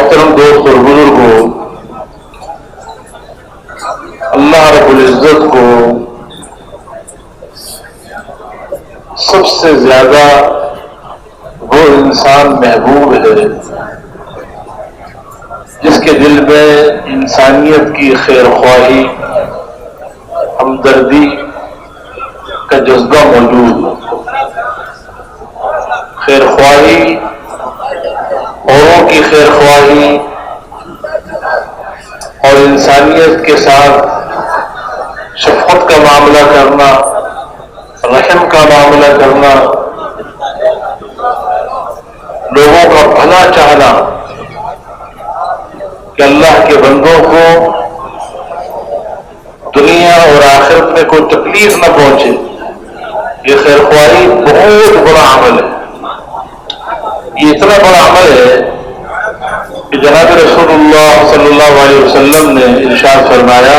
محترم دوست اور بزرگوں، اللہ رب العزت کو سب سے زیادہ وہ انسان محبوب ہے جس کے دل میں انسانیت کی خیر خواہی، ہمدردی کا جذبہ موجود ہو۔ خیر خواہی، اوروں کی خیر خواہی اور انسانیت کے ساتھ شفقت کا معاملہ کرنا، رحم کا معاملہ کرنا، لوگوں کا بھلا چاہنا کہ اللہ کے بندوں کو دنیا اور آخرت میں کوئی تکلیف نہ پہنچے، یہ خیر خواہی بہت بڑا عمل ہے۔ یہ اتنا بڑا عمل ہے کہ جناب رسول اللہ صلی اللہ علیہ وسلم نے ارشاد فرمایا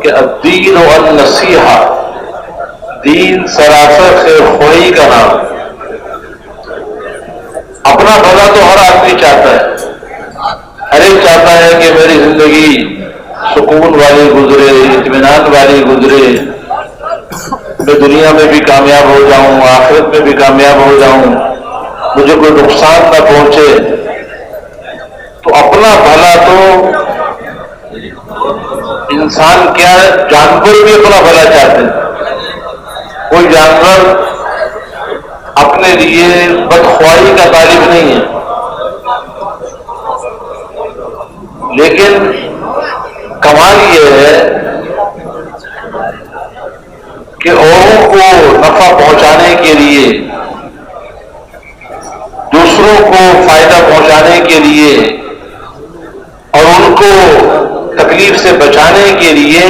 کہ الدین والنصیحہ، دین سراسر خیر خواہی کا نام۔ اپنا بھلا تو ہر آدمی چاہتا ہے، ہر ایک چاہتا ہے کہ میری زندگی سکون والی گزرے، اطمینان والی گزرے، میں دنیا میں بھی کامیاب ہو جاؤں، آخرت میں بھی کامیاب ہو جاؤں، مجھے کوئی نقصان نہ پہنچے۔ تو اپنا بھلا تو انسان کیا ہے، جانور بھی اپنا بھلا چاہتے ہیں۔ کوئی جانور اپنے لیے بدخواہی کا طالب نہیں ہے، لیکن کمال یہ ہے کہ اوروں کو نفع پہنچانے کے لیے، دوسروں کو فائدہ پہنچانے کے لیے اور ان کو تکلیف سے بچانے کے لیے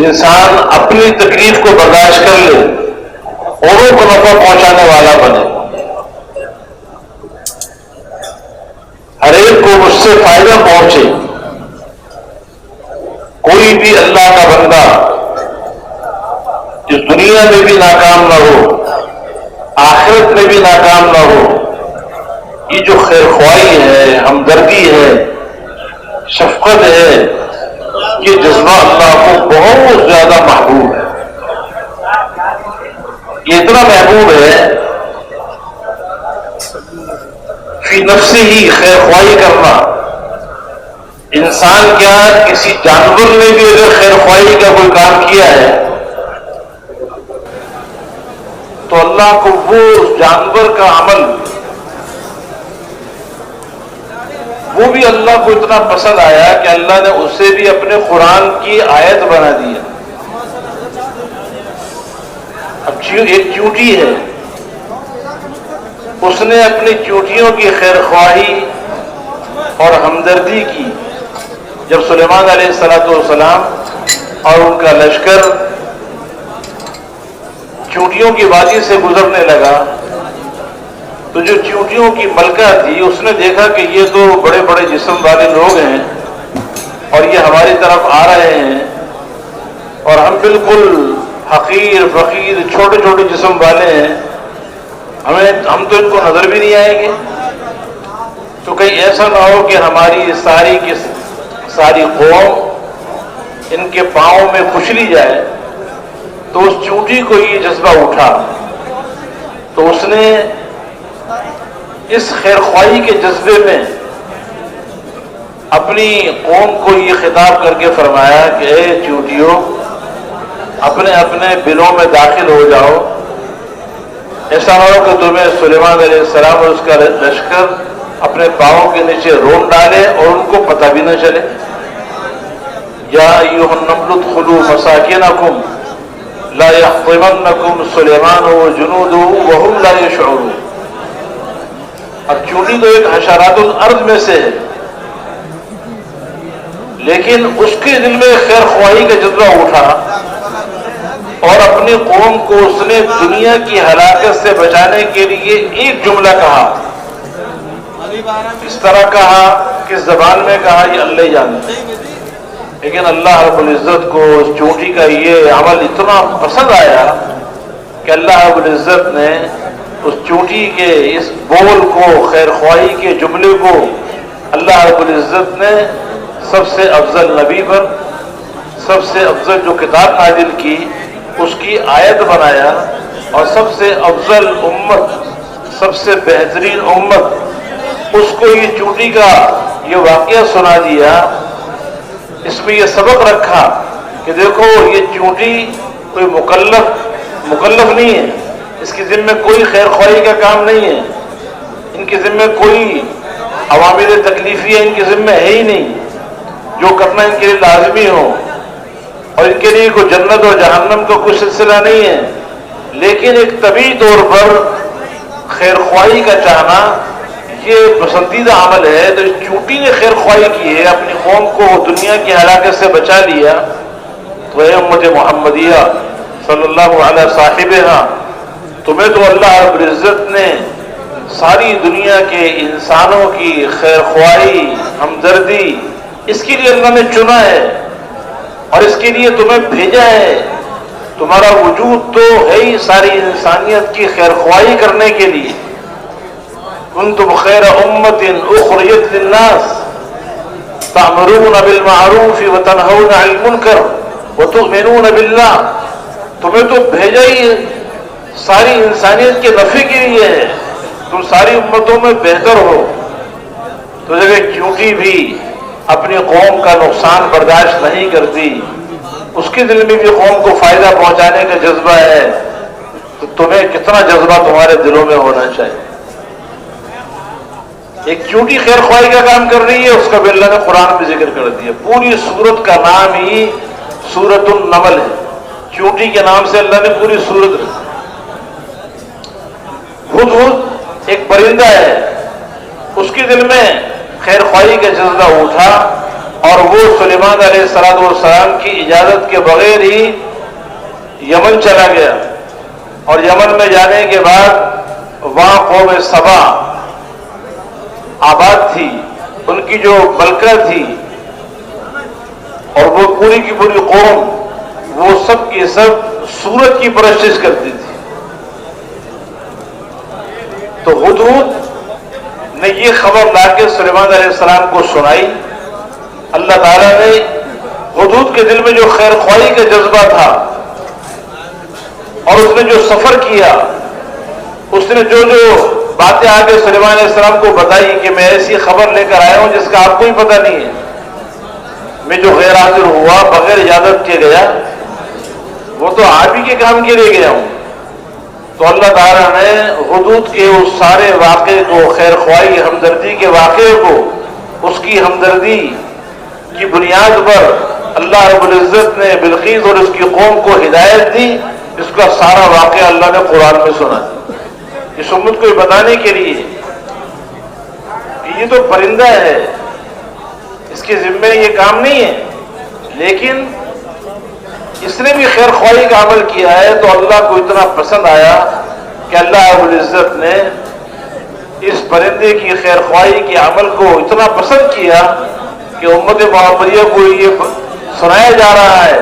انسان اپنی تکلیف کو برداشت کر لے، اوروں کو نفع پہنچانے والا بنے۔ ہر ایک کو مجھ سے فائدہ پہنچے۔ کوئی بھی اللہ کا بندہ اس دنیا میں بھی ناکام نہ ہو، آخرت میں بھی ناکام نہ ہو۔ یہ جو خیر خواہی ہے، ہمدردی ہے، شفقت ہے، یہ جذبہ اللہ کو بہت زیادہ محبوب ہے۔ یہ اتنا محبوب ہے، فی نفسی ہی خیر خواہی کرنا۔ انسان کیا، کسی جانور نے بھی اگر خیر خواہی کا کوئی کام کیا ہے تو اللہ کو وہ اس جانور کا عمل، وہ بھی اللہ کو اتنا پسند آیا کہ اللہ نے اسے بھی اپنے قرآن کی آیت بنا دیا۔ اب ایک چیونٹی ہے، اس نے اپنی چیونٹیوں کی خیر خواہی اور ہمدردی کی۔ جب سلیمان علیہ السلام اور ان کا لشکر چیونٹیوں کی وادی سے گزرنے لگا تو جو چیونٹیوں کی ملکہ تھی اس نے دیکھا کہ یہ تو بڑے بڑے جسم والے لوگ ہیں اور یہ ہماری طرف آ رہے ہیں اور ہم بالکل حقیر فقیر چھوٹے چھوٹے جسم والے ہیں، ہم تو ان کو نظر بھی نہیں آئیں گے۔ تو کہیں ایسا نہ ہو کہ ہماری ساری کی ساری قوم ان کے پاؤں میں کچلی جائے۔ تو اس چیونٹی کو یہ جذبہ اٹھا، تو اس نے اس خیر خواہی کے جذبے میں اپنی قوم کو یہ خطاب کر کے فرمایا کہ اے چیونٹیوں، اپنے اپنے بلوں میں داخل ہو جاؤ، ایسا نہ ہو کہ تمہیں سلیمان علیہ السلام اور اس کا لشکر اپنے پاؤں کے نیچے رون ڈالے اور ان کو پتہ بھی نہ چلے۔ یا ایھا النمل ادخلوا مساکنکم لا یحطمنکم سلیمان وجنودہ وہم لا یشعرون۔ اب چیونٹی تو ایک حشرات الارض میں سے ہے، لیکن اس کے دل میں خیر خواہی کا جذبہ اٹھا اور اپنی قوم کو اس نے دنیا کی ہلاکت سے بچانے کے لیے ایک جملہ کہا۔ اس طرح کہا، کس زبان میں کہا، یہ اللہ ہی جانتا ہے، لیکن اللہ رب العزت کو اس چیونٹی کا یہ عمل اتنا پسند آیا کہ اللہ رب العزت نے اس چونٹی کے اس بول کو، خیر خواہی کے جملے کو اللہ رب العزت نے سب سے افضل نبی پر، سب سے افضل جو کتاب نازل کی اس کی آیت بنایا، اور سب سے افضل امت، سب سے بہترین امت، اس کو یہ چونٹی کا یہ واقعہ سنا دیا۔ اس میں یہ سبق رکھا کہ دیکھو یہ چونٹی کوئی مکلف نہیں ہے، اس کے ذمہ کوئی خیر خواہی کا کام نہیں ہے، ان کے ذمہ کوئی عوامل تکلیفیہ ان کے ذمہ ہے ہی نہیں جو کرنا ان کے لیے لازمی ہو، اور ان کے لیے کوئی جنت اور جہنم کا کوئی سلسلہ نہیں ہے، لیکن ایک طبعی طور پر خیر خواہی کا چاہنا یہ پسندیدہ عمل ہے۔ تو اس چونٹی نے خیر خواہی کی ہے، اپنی قوم کو دنیا کی ہلاکت سے بچا لیا۔ تو اے امت محمدیہ صلی اللہ علیہ صاحبہ، تمہیں تو اللہ رب العزت نے ساری دنیا کے انسانوں کی خیر خواہی، ہمدردی، اس کے لیے اللہ نے چنا ہے اور اس کے لیے تمہیں بھیجا ہے۔ تمہارا وجود تو ہے ہی ساری انسانیت کی خیر خواہی کرنے کے لیے۔ کنتم خیر امت اخرجت للناس تأمرون بالمعروف وتنہون عن المنکر وتؤمنون باللہ۔ تمہیں تو بھیجا ہی ساری انسانیت کے نفع کے لیے ہے، تم ساری امتوں میں بہتر ہو۔ تو جب ایک چونٹی بھی اپنی قوم کا نقصان برداشت نہیں کرتی، اس کے دل میں بھی قوم کو فائدہ پہنچانے کا جذبہ ہے، تو تمہیں کتنا جذبہ تمہارے دلوں میں ہونا چاہیے۔ ایک چونٹی خیر خواہی کا کام کر رہی ہے، اس کا بھی اللہ نے قرآن میں ذکر کر دیا۔ پوری سورت کا نام ہی سورۃ النمل ہے، چونٹی کے نام سے اللہ نے پوری سورت رکھی۔ ہدہد ایک پرندہ ہے، اس کے دل میں خیر خواہی کا جذبہ اٹھا اور وہ سلیمان علیہ السلام کی اجازت کے بغیر ہی یمن چلا گیا، اور یمن میں جانے کے بعد وہاں قوم سبا آباد تھی، ان کی جو ملکہ تھی، اور وہ پوری کی پوری قوم وہ سب کی سب سورج کی پرستش کرتی تھی۔ تو ہدہد نے یہ خبر لا کے سلیمان علیہ السلام کو سنائی۔ اللہ تعالیٰ نے ہدہد کے دل میں جو خیر خواہی کا جذبہ تھا اور اس نے جو سفر کیا، اس نے جو باتیں آگے سلیمان علیہ السلام کو بتائی کہ میں ایسی خبر لے کر آیا ہوں جس کا آپ کو ہی پتہ نہیں ہے، میں جو غیر حاضر ہوا بغیر اجازت کے گیا، وہ تو آپ ہی کے کام کے لیے گیا ہوں۔ تو اللہ تعالیٰ نے ہدہد کے اس سارے واقعے کو، خیر خواہی ہمدردی کے واقعے کو، اس کی ہمدردی کی بنیاد پر اللہ رب العزت نے بلقیس اور اس کی قوم کو ہدایت دی۔ اس کا سارا واقعہ اللہ نے قرآن میں سنا، اس امت کو بتانے کے لیے کہ یہ تو پرندہ ہے، اس کے ذمے یہ کام نہیں ہے، لیکن اس نے بھی خیر خواہی کا عمل کیا ہے تو اللہ کو اتنا پسند آیا کہ اللہ رب العزت نے اس پرندے کی خیر خواہی کے عمل کو اتنا پسند کیا کہ امت محمدیہ کو یہ سنایا جا رہا ہے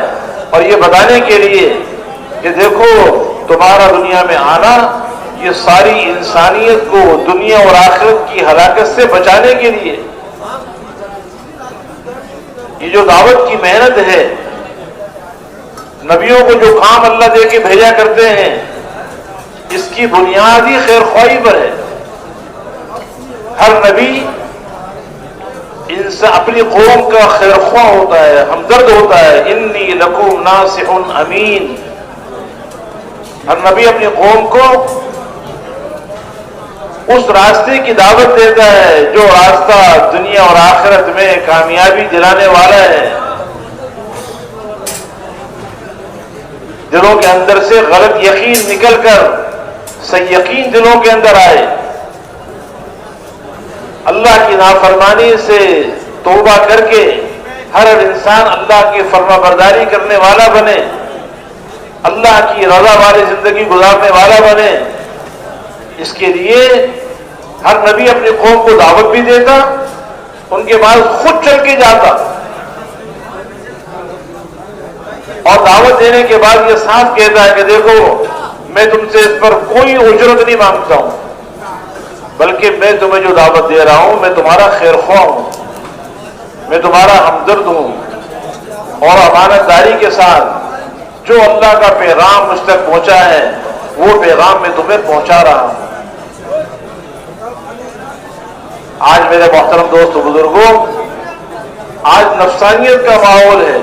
اور یہ بتانے کے لیے کہ دیکھو تمہارا دنیا میں آنا یہ ساری انسانیت کو دنیا اور آخرت کی ہلاکت سے بچانے کے لیے۔ یہ جو دعوت کی محنت ہے، نبیوں کو جو کام اللہ دے کے بھیجا کرتے ہیں، اس کی بنیاد ہی خیر خواہی پر ہے۔ ہر نبی ان سے اپنی قوم کا خیر خواہ ہوتا ہے، ہمدرد ہوتا ہے۔ انی لکم ناصح امین۔ ہر نبی اپنی قوم کو اس راستے کی دعوت دیتا ہے جو راستہ دنیا اور آخرت میں کامیابی دلانے والا ہے۔ دلوں کے اندر سے غلط یقین نکل کر صحیح یقین دلوں کے اندر آئے، اللہ کی نافرمانی سے توبہ کر کے ہر انسان اللہ کی فرما برداری کرنے والا بنے، اللہ کی رضا والی زندگی گزارنے والا بنے۔ اس کے لیے ہر نبی اپنی قوم کو دعوت بھی دیتا، ان کے بعد خود چل کے جاتا، اور دعوت دینے کے بعد یہ صاف کہتا ہے کہ دیکھو میں تم سے اس پر کوئی اجرت نہیں مانگتا ہوں، بلکہ میں تمہیں جو دعوت دے رہا ہوں میں تمہارا خیر خواہ ہوں، میں تمہارا ہمدرد ہوں، اور امانت داری کے ساتھ جو اللہ کا پیغام مجھ تک پہنچا ہے وہ پیغام میں تمہیں پہنچا رہا ہوں۔ آج میرے محترم دوست و بزرگوں، آج نفسانیت کا ماحول ہے،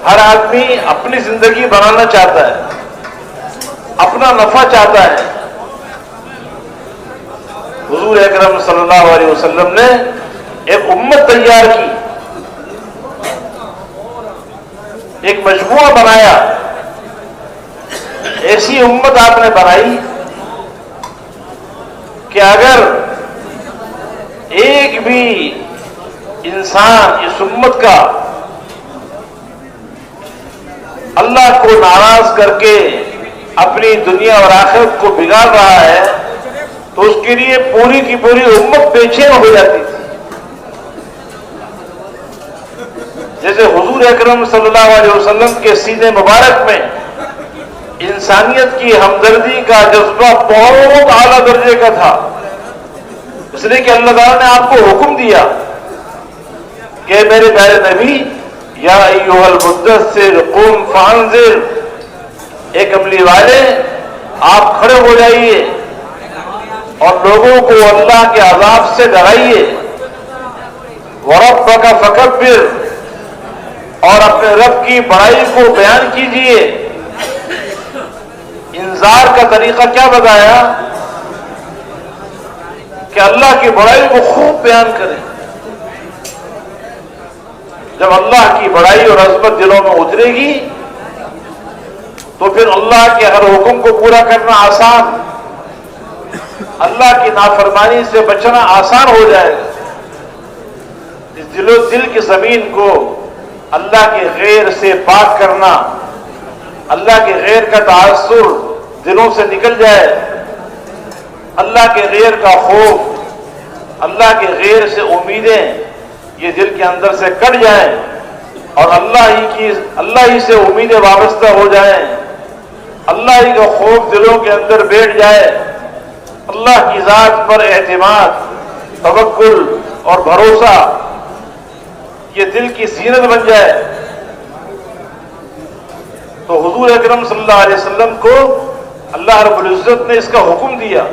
ہر آدمی اپنی زندگی بنانا چاہتا ہے، اپنا نفع چاہتا ہے۔ حضور اکرم صلی اللہ علیہ وسلم نے ایک امت تیار کی، ایک مجموعہ بنایا، ایسی امت آپ نے بنائی کہ اگر ایک بھی انسان اس امت کا اللہ کو ناراض کر کے اپنی دنیا اور آخرت کو بگاڑ رہا ہے تو اس کے لیے پوری کی پوری امت بے چین ہو جاتی تھی۔ جیسے حضور اکرم صلی اللہ علیہ وسلم کے سینے مبارک میں انسانیت کی ہمدردی کا جذبہ بہت اعلیٰ درجے کا تھا، اس لیے کہ اللہ تعالیٰ نے آپ کو حکم دیا کہ میرے پیارے نبی، یا ایھا المدثر قم فانذر، اے کملی والے آپ کھڑے ہو جائیے اور لوگوں کو اللہ کے عذاب سے ڈرائیے، وربک فکبر، اور اپنے رب کی بڑائی کو بیان کیجیے۔ انذار کا طریقہ کیا بتایا کہ اللہ کی بڑائی کو خوب بیان کریں۔ جب اللہ کی بڑائی اور عظمت دلوں میں اترے گی تو پھر اللہ کے ہر حکم کو پورا کرنا آسان، اللہ کی نافرمانی سے بچنا آسان ہو جائے گا۔ اس دل کی زمین کو اللہ کے غیر سے پاک کرنا، اللہ کے غیر کا تعصر دلوں سے نکل جائے، اللہ کے غیر کا خوف، اللہ کے غیر سے امیدیں یہ دل کے اندر سے کٹ جائیں اور اللہ ہی سے امیدیں وابستہ ہو جائیں، اللہ ہی کا خوف دلوں کے اندر بیٹھ جائے، اللہ کی ذات پر اعتماد، توکل اور بھروسہ یہ دل کی زینت بن جائے، تو حضور اکرم صلی اللہ علیہ وسلم کو اللہ رب العزت نے اس کا حکم دیا۔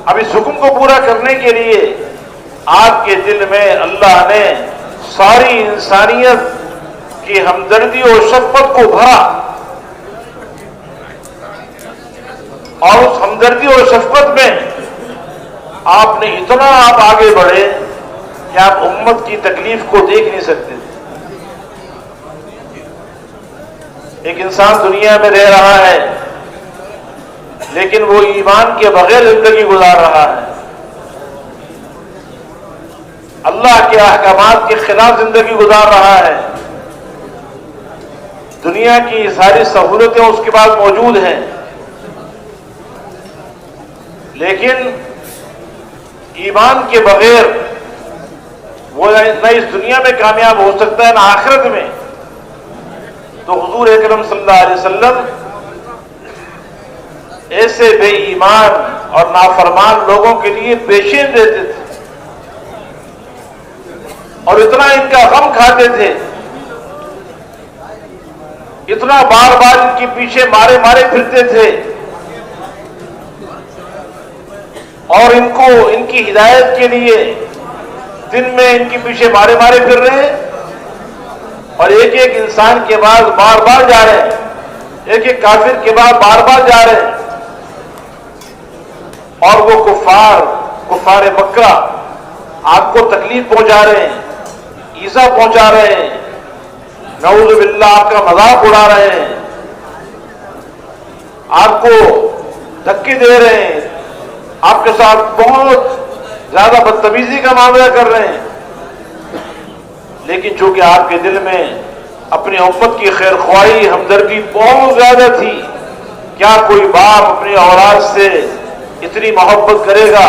اب اس حکم کو پورا کرنے کے لیے آپ کے دل میں اللہ نے ساری انسانیت کی ہمدردی اور شفقت کو بھرا، اور اس ہمدردی اور شفقت میں آپ نے اتنا آگے بڑھے کہ آپ امت کی تکلیف کو دیکھ نہیں سکتے۔ ایک انسان دنیا میں رہ رہا ہے لیکن وہ ایمان کے بغیر زندگی گزار رہا ہے، اللہ کے احکامات کے خلاف زندگی گزار رہا ہے، دنیا کی ساری سہولتیں اس کے پاس موجود ہیں لیکن ایمان کے بغیر وہ نہ اس دنیا میں کامیاب ہو سکتا ہے نہ آخرت میں۔ تو حضور اکرم صلی اللہ علیہ وسلم ایسے بے ایمان اور نافرمان لوگوں کے لیے پیشین دیتے تھے اور اتنا ان کا غم کھاتے تھے، اتنا بار بار ان کے پیچھے مارے پھرتے تھے اور ان کی ہدایت کے لیے دن میں ان کے پیچھے مارے پھر رہے ہیں اور ایک ایک انسان کے بعد بار بار جا رہے ہیں، ایک ایک کافر کے بعد بار بار جا رہے ہیں، اور وہ کفار مکہ آپ کو تکلیف پہنچا رہے ہیں، ایذا پہنچا رہے ہیں، نعوذ باللہ آپ کا مذاق اڑا رہے ہیں، آپ کو دھکے دے رہے ہیں، آپ کے ساتھ بہت زیادہ بدتمیزی کا معاملہ کر رہے ہیں، لیکن چونکہ آپ کے دل میں اپنی امت کی خیر خواہی ہمدردی بہت زیادہ تھی، کیا کوئی باپ اپنی اولاد سے اتنی محبت کرے گا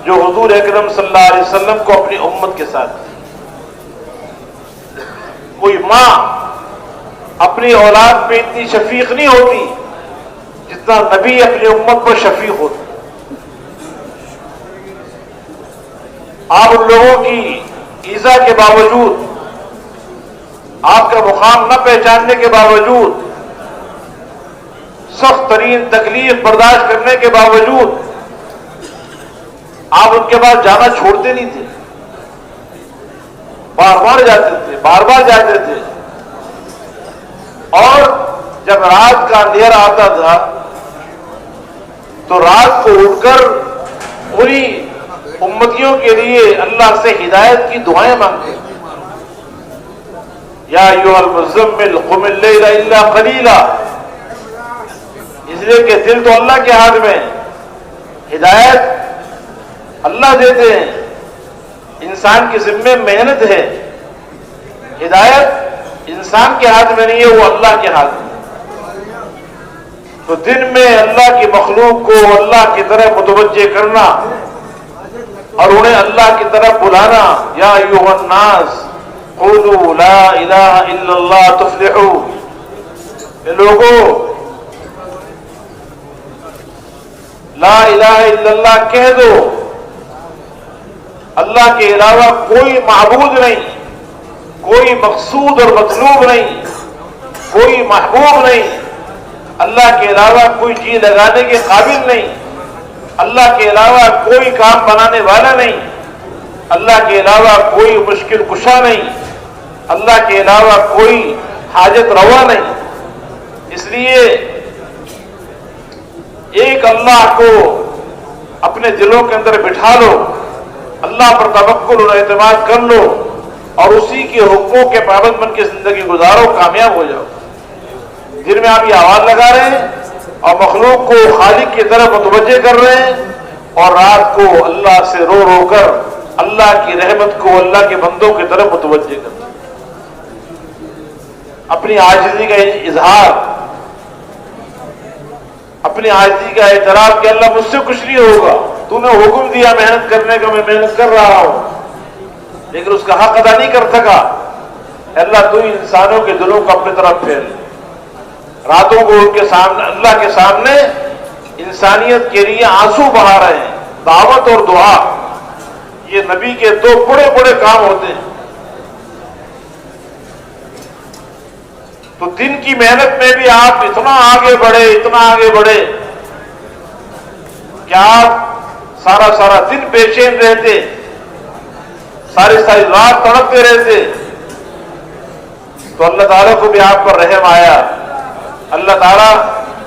جو حضور اکرم صلی اللہ علیہ وسلم کو اپنی امت کے ساتھ؟ کوئی ماں اپنی اولاد پہ اتنی شفیق نہیں ہوتی جتنا نبی اپنی امت پر شفیق ہوتا. آپ ان لوگوں کی ایذا کے باوجود، آپ کا مقام نہ پہچاننے کے باوجود، سخت ترین تکلیف برداشت کرنے کے باوجود آپ ان کے پاس جانا چھوڑتے نہیں تھے، بار بار جاتے تھے، بار بار جاتے تھے. اور جب رات کا اندھیرا آتا تھا تو رات کو اٹھ کر پوری امتیوں کے لیے اللہ سے ہدایت کی دعائیں مانگتے. یا ایھا المزمل قم اللیل الا قلیلا، اس لیے کہ دل تو اللہ کے ہاتھ میں، ہدایت اللہ دیتے ہیں، انسان کے ذمے محنت ہے، ہدایت انسان کے ہاتھ میں نہیں ہے، وہ اللہ کے ہاتھ میں. تو دن میں اللہ کی مخلوق کو اللہ کی طرف متوجہ کرنا اور انہیں اللہ کی طرف بلانا. یا ایھا الناس قولوا لا الہ الا اللہ تفلحوا، اے لوگوں لا الہ الا اللہ کہہ دو، اللہ کے علاوہ کوئی معبود نہیں، کوئی مقصود اور مطلوب نہیں، کوئی محبوب نہیں، اللہ کے علاوہ کوئی جی لگانے کے قابل نہیں، اللہ کے علاوہ کوئی کام بنانے والا نہیں، اللہ کے علاوہ کوئی مشکل کشا نہیں، اللہ کے علاوہ کوئی حاجت روا نہیں. اس لیے ایک اللہ کو اپنے دلوں کے اندر بٹھا لو، اللہ پر توکل اور اعتماد کر لو اور اسی کے حکموں کے پابند بن کے زندگی گزارو، کامیاب ہو جاؤ. دن میں آپ یہ آواز لگا رہے ہیں اور مخلوق کو خالق کی طرف متوجہ کر رہے ہیں، اور رات کو اللہ سے رو رو کر اللہ کی رحمت کو اللہ کے بندوں کی طرف متوجہ کر رہے ہیں. اپنی عاجزی کا اظہار، اپنی عاجزی کا اعتراف کہ اللہ مجھ سے کچھ نہیں ہوگا، تو نے حکم دیا محنت کرنے کا، میں محنت کر رہا ہوں لیکن اس کا حق ادا نہیں کر سکا. اللہ تو انسانوں کے دلوں کو اپنی طرف پھیر. راتوں کو ان کے سامنے، اللہ کے سامنے انسانیت کے لیے آنسو بہا رہے ہیں. دعوت اور دعا یہ نبی کے دو بڑے بڑے کام ہوتے ہیں. تو دن کی محنت میں بھی آپ اتنا آگے بڑھے، اتنا آگے بڑھے کہ آپ سارا دن بے چین رہتے، ساری رات تڑپتے رہتے. تو اللہ تعالیٰ کو بھی آپ پر رحم آیا. اللہ تعالیٰ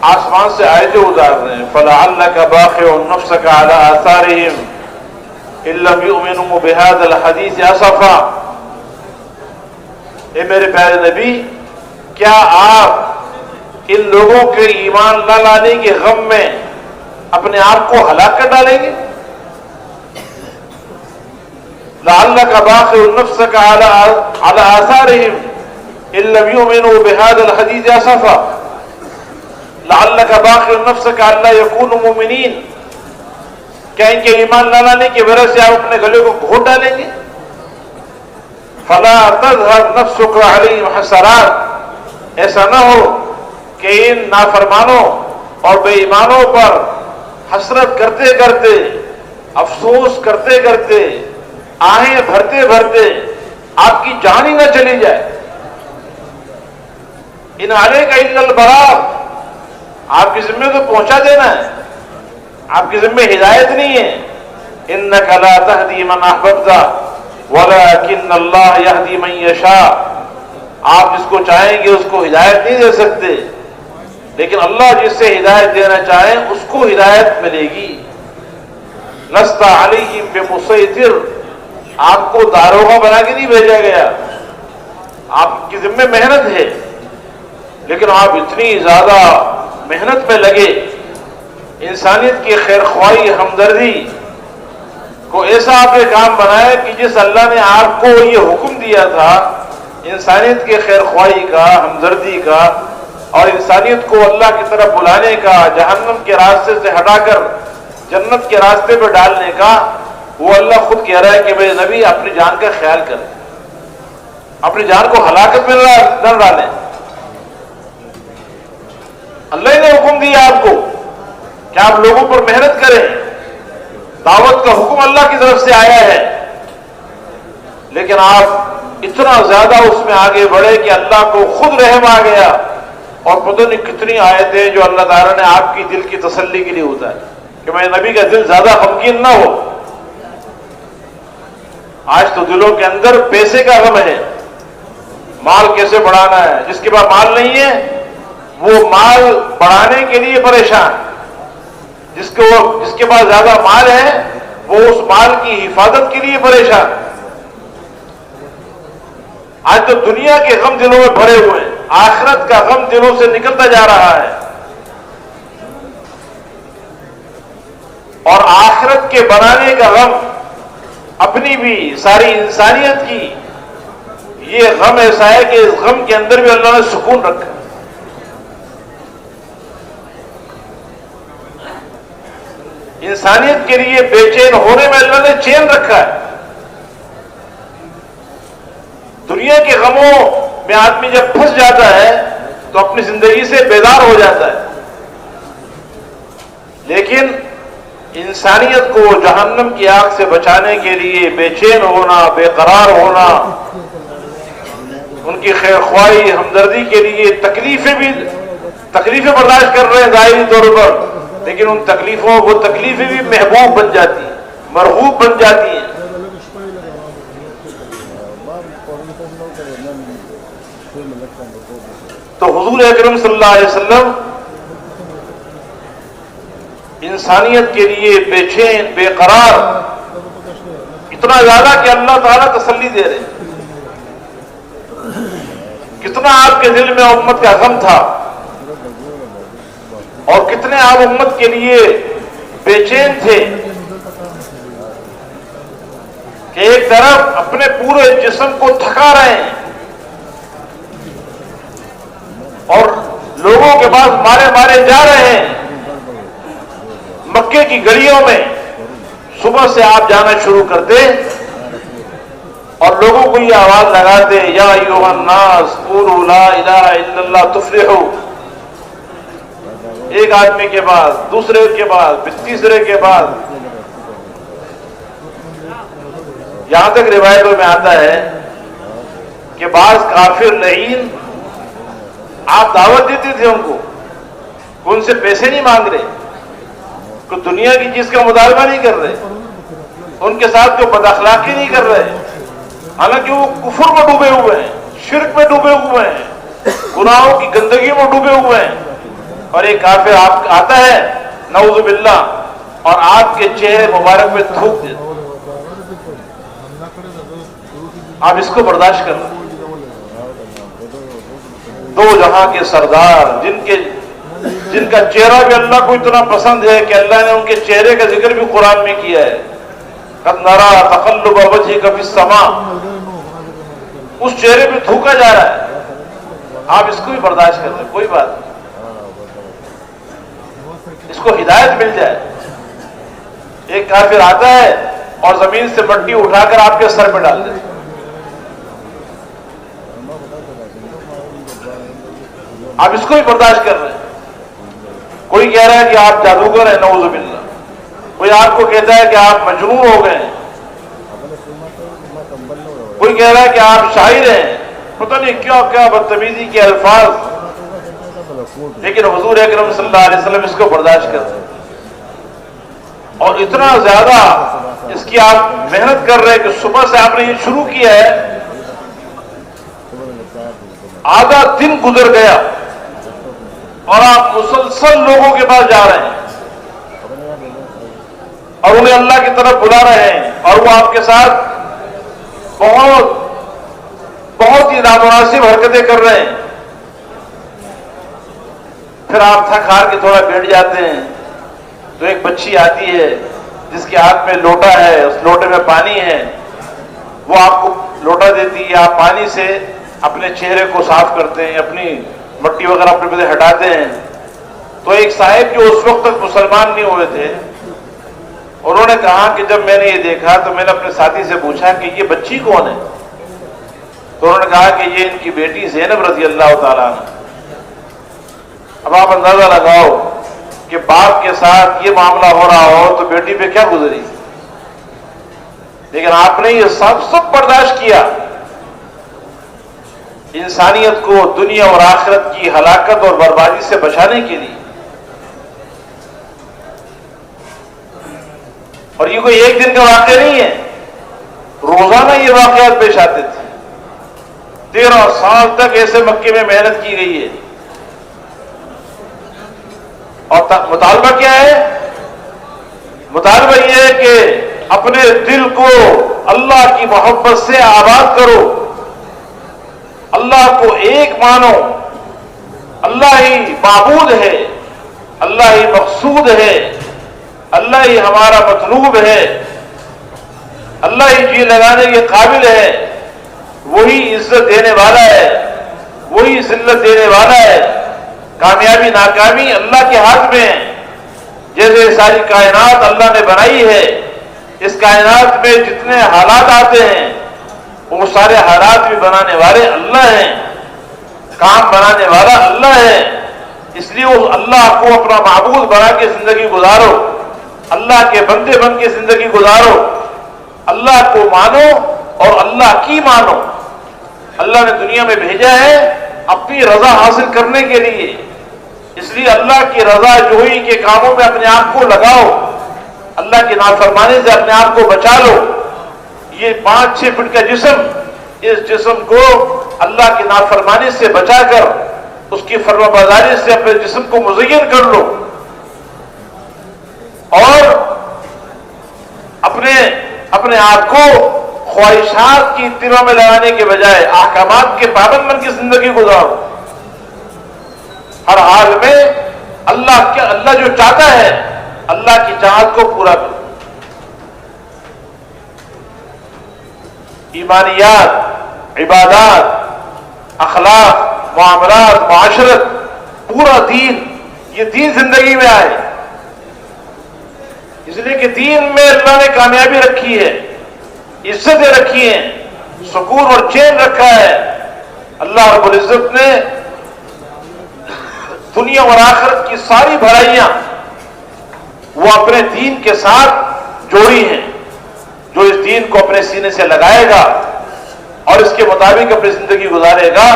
آسمان سے آیتیں اتار رہے ہیں. فَلَعَلَّكَ بَاخِعٌ نَفْسَكَ عَلَىٰ آثَارِهِمْ إِن لَّمْ يُؤْمِنُوا بِهَٰذَا الْحَدِيثِ أَسَفًا. اے میرے پیارے نبی، کیا آپ ان لوگوں کے ایمان نہ لانے کے غم میں اپنے آپ کو ہلاک کر ڈالیں گے؟ لَعَلَّكَ بَاخِعٌ نَفْسَكَ عَلَىٰ آثَارِهِمْ إِن لَّمْ يُؤْمِنُوا بِهَٰذَا الْحَدِيثِ أَسَفًا. لَعَلَّكَ بَاخِعٌ نَفْسَكَ أَلَّا يَكُونُوا مُؤْمِنِينَ. کیا ان کے ایمان نہ لانے کی وجہ سے آپ اپنے گلے کو گھونٹ ڈالیں گے؟ فَلَا تَذْهَبْ نَفْسُكَ عَلَيْهِمْ حَسَرَاتٍ. ایسا نہ ہو کہ ان نافرمانوں اور بے ایمانوں پر حسرت کرتے کرتے، افسوس کرتے کرتے، آہیں بھرتے بھرتے آپ کی جان ہی نہ چلی جائے. ان علیک الا البلاغ، آپ کی ذمہ تو پہنچا دینا ہے، آپ کی ذمہ ہدایت نہیں ہے. انک لا تہدی من احببت ولکن اللہ یہدی من یشاء. آپ جس کو چاہیں گے اس کو ہدایت نہیں دے سکتے، لیکن اللہ جس سے ہدایت دینا چاہیں اس کو ہدایت ملے گی. لست علیہم بمسیطر، آپ کو داروغہ بنا کے نہیں بھیجا گیا، آپ کی ذمہ محنت ہے، لیکن آپ اتنی زیادہ محنت میں لگے، انسانیت کی خیر خواہی، ہمدردی کو ایسا آپ نے کام بنایا کہ جس اللہ نے آپ کو یہ حکم دیا تھا انسانیت کی خیر خواہی کا، ہمدردی کا، اور انسانیت کو اللہ کی طرف بلانے کا، جہنم کے راستے سے ہٹا کر جنت کے راستے پہ ڈالنے کا، وہ اللہ خود کہہ رہا ہے کہ میرے نبی اپنی جان کا خیال کریں، اپنی جان کو ہلاکت میں نہ ڈالیں. اللہ نے حکم دیا آپ کو کہ آپ لوگوں پر محنت کریں، دعوت کا حکم اللہ کی طرف سے آیا ہے، لیکن آپ اتنا زیادہ اس میں آگے بڑھے کہ اللہ کو خود رحم آ گیا، اور پتہ نہیں کتنی آیتیں جو اللہ تعالیٰ نے آپ کی دل کی تسلی کے لیے ہوتا ہے کہ میں نبی کا دل زیادہ غمگین نہ ہو۔ آج تو دلوں کے اندر پیسے کا غم ہے، مال کیسے بڑھانا ہے، جس کے پاس مال نہیں ہے وہ مال بڑھانے کے لیے پریشان، جس کے پاس زیادہ مال ہے وہ اس مال کی حفاظت کے لیے پریشان۔ آج تو دنیا کے غم دلوں میں بھرے ہوئے ہیں، آخرت کا غم دلوں سے نکلتا جا رہا ہے، اور آخرت کے بنانے کا غم اپنی بھی ساری انسانیت کی، یہ غم ایسا ہے کہ اس غم کے اندر بھی اللہ نے سکون رکھا۔ انسانیت کے لیے بے چین ہونے میں اللہ نے چین رکھا ہے۔ دنیا کے غموں میں آدمی جب پھنس جاتا ہے تو اپنی زندگی سے بیدار ہو جاتا ہے، لیکن انسانیت کو جہنم کی آگ سے بچانے کے لیے بے چین ہونا، بے قرار ہونا، ان کی خیر خواہی، ہمدردی کے لیے تکلیفیں برداشت کر رہے ہیں ظاہری طور پر، لیکن ان وہ تکلیفیں بھی محبوب بن جاتی ہیں، مرغوب بن جاتی ہیں۔ تو حضور اکرم صلی اللہ علیہ وسلم انسانیت کے لیے بے چین، بے قرار، اتنا زیادہ کہ اللہ تعالیٰ تسلی دے رہے ہیں۔ کتنا آپ کے دل میں امت کا غم تھا، اور کتنے آپ امت کے لیے بے چین تھے کہ ایک طرف اپنے پورے جسم کو تھکا رہے ہیں اور لوگوں کے پاس مارے جا رہے ہیں۔ مکے کی گلیوں میں صبح سے آپ جانا شروع کرتے اور لوگوں کو یہ آواز لگاتے، یا ایھا الناس قولوا لا الہ الا اللہ تفلحوا، ایک آدمی کے بعد، دوسرے کے بعد، تیسرے کے بعد، یہاں تک روایتوں میں آتا ہے کہ بعض کافر لعین آپ دعوت دیتے تھے ان کو، ان سے پیسے نہیں مانگ رہے، کوئی دنیا کی چیز کا مطالبہ نہیں کر رہے، ان کے ساتھ کوئی بد اخلاقی نہیں کر رہے، حالانکہ وہ کفر میں ڈوبے ہوئے ہیں، شرک میں ڈوبے ہوئے ہیں، گناہوں کی گندگی میں ڈوبے ہوئے ہیں، اور ایک کافر آپ آتا ہے نعوذ باللہ اور آپ کے چہرے مبارک میں تھوک دیتا، آپ اس کو برداشت کر لیں۔ دو جہاں کے سردار جن کا چہرہ بھی اللہ کو اتنا پسند ہے کہ اللہ نے ان کے چہرے کا ذکر بھی قرآن میں کیا ہے، قد نرى تقلب وجهك في السماء، اس چہرے پہ تھوکا جا رہا ہے، آپ اس کو بھی برداشت کر لیں، کوئی بات نہیں، اس کو ہدایت مل جائے۔ ایک کافر آتا ہے اور زمین سے مٹی اٹھا کر آپ کے سر پہ ڈال دے، آپ اس کو بھی برداشت کر رہے ہیں۔ کوئی کہہ رہا ہے کہ آپ جادوگر ہیں، نعوذ باللہ، کوئی آپ کو کہتا ہے کہ آپ مجنون ہو گئے ہیں، کوئی کہہ رہا ہے کہ آپ شاعر ہیں، پتہ نہیں کیا کیا بدتمیزی کے الفاظ، لیکن حضور اکرم صلی اللہ علیہ وسلم اس کو برداشت کرتے ہیں، اور اتنا زیادہ اس کی آپ محنت کر رہے ہیں کہ صبح سے آپ نے یہ شروع کیا ہے، آدھا دن گزر گیا اور آپ مسلسل لوگوں کے پاس جا رہے ہیں اور انہیں اللہ کی طرف بلا رہے ہیں، اور وہ آپ کے ساتھ بہت ہی نامناسب حرکتیں کر رہے ہیں۔ پھر آپ تھک ہار کے تھوڑا بیٹھ جاتے ہیں تو ایک بچی آتی ہے جس کے ہاتھ میں لوٹا ہے، اس لوٹے میں پانی ہے، وہ آپ کو لوٹا دیتی ہے، آپ پانی سے اپنے چہرے کو صاف کرتے ہیں، اپنی مٹی وغیرہ اپنے پہ ہٹاتے ہیں۔ تو ایک صاحب جو اس وقت تک مسلمان نہیں ہوئے تھے، انہوں نے کہا کہ جب میں نے یہ دیکھا تو میں نے اپنے ساتھی سے پوچھا کہ یہ بچی کون ہے؟ تو انہوں نے کہا کہ یہ ان کی بیٹی زینب رضی اللہ تعالیٰ عنہ۔ اب آپ اندازہ لگاؤ کہ باپ کے ساتھ یہ معاملہ ہو رہا ہو تو بیٹی پہ کیا گزری، لیکن آپ نے یہ سب برداشت کیا انسانیت کو دنیا اور آخرت کی ہلاکت اور بربادی سے بچانے کے لیے. اور یہ کوئی ایک دن کا واقعہ نہیں ہے، روزانہ یہ واقعات پیش آتے تھے. 13 سال تک ایسے مکے میں محنت کی گئی ہے. اور مطالبہ کیا ہے؟ مطالبہ یہ ہے کہ اپنے دل کو اللہ کی محبت سے آباد کرو، اللہ کو ایک مانو، اللہ ہی معبود ہے، اللہ ہی مقصود ہے، اللہ ہی ہمارا مطلوب ہے، اللہ ہی جی لگانے کے قابل ہے، وہی عزت دینے والا ہے، وہی ذلت دینے والا ہے. کامیابی ناکامی اللہ کے ہاتھ میں ہے. جیسے ساری کائنات اللہ نے بنائی ہے، اس کائنات میں جتنے حالات آتے ہیں وہ سارے حالات بھی بنانے والے اللہ ہیں، کام بنانے والا اللہ ہے. اس لیے وہ اللہ کو اپنا معبود بنا کے زندگی گزارو، اللہ کے بندے بن کے زندگی گزارو، اللہ کو مانو اور اللہ کی مانو. اللہ نے دنیا میں بھیجا ہے اپنی رضا حاصل کرنے کے لیے، اس لیے اللہ کی رضا جوئی کے کاموں میں اپنے آپ کو لگاؤ، اللہ کی نافرمانی سے اپنے آپ کو بچا لو. یہ 5-6 فٹ کا جسم، اس جسم کو اللہ کی نافرمانی سے بچا کر اس کی فرما برداری سے اپنے جسم کو مزین کر لو، اور اپنے آپ کو خواہشات کی تیروں میں لگانے کے بجائے احکامات کے پابند بن کی زندگی گزارو. ہر حال میں اللہ جو چاہتا ہے اللہ کی چاہت کو پورا کرو. ایمانیات، عبادات، اخلاق، معاملات، معاشرت، پورا دین، یہ دین زندگی میں آئے. اس لیے کہ دین میں اللہ نے کامیابی رکھی ہے، عزتیں رکھی ہیں، سکون اور چین رکھا ہے. اللہ رب العزت نے دنیا اور آخرت کی ساری بھلائیاں وہ اپنے دین کے ساتھ جوڑی ہیں. جو اس دین کو اپنے سینے سے لگائے گا اور اس کے مطابق اپنی زندگی گزارے گا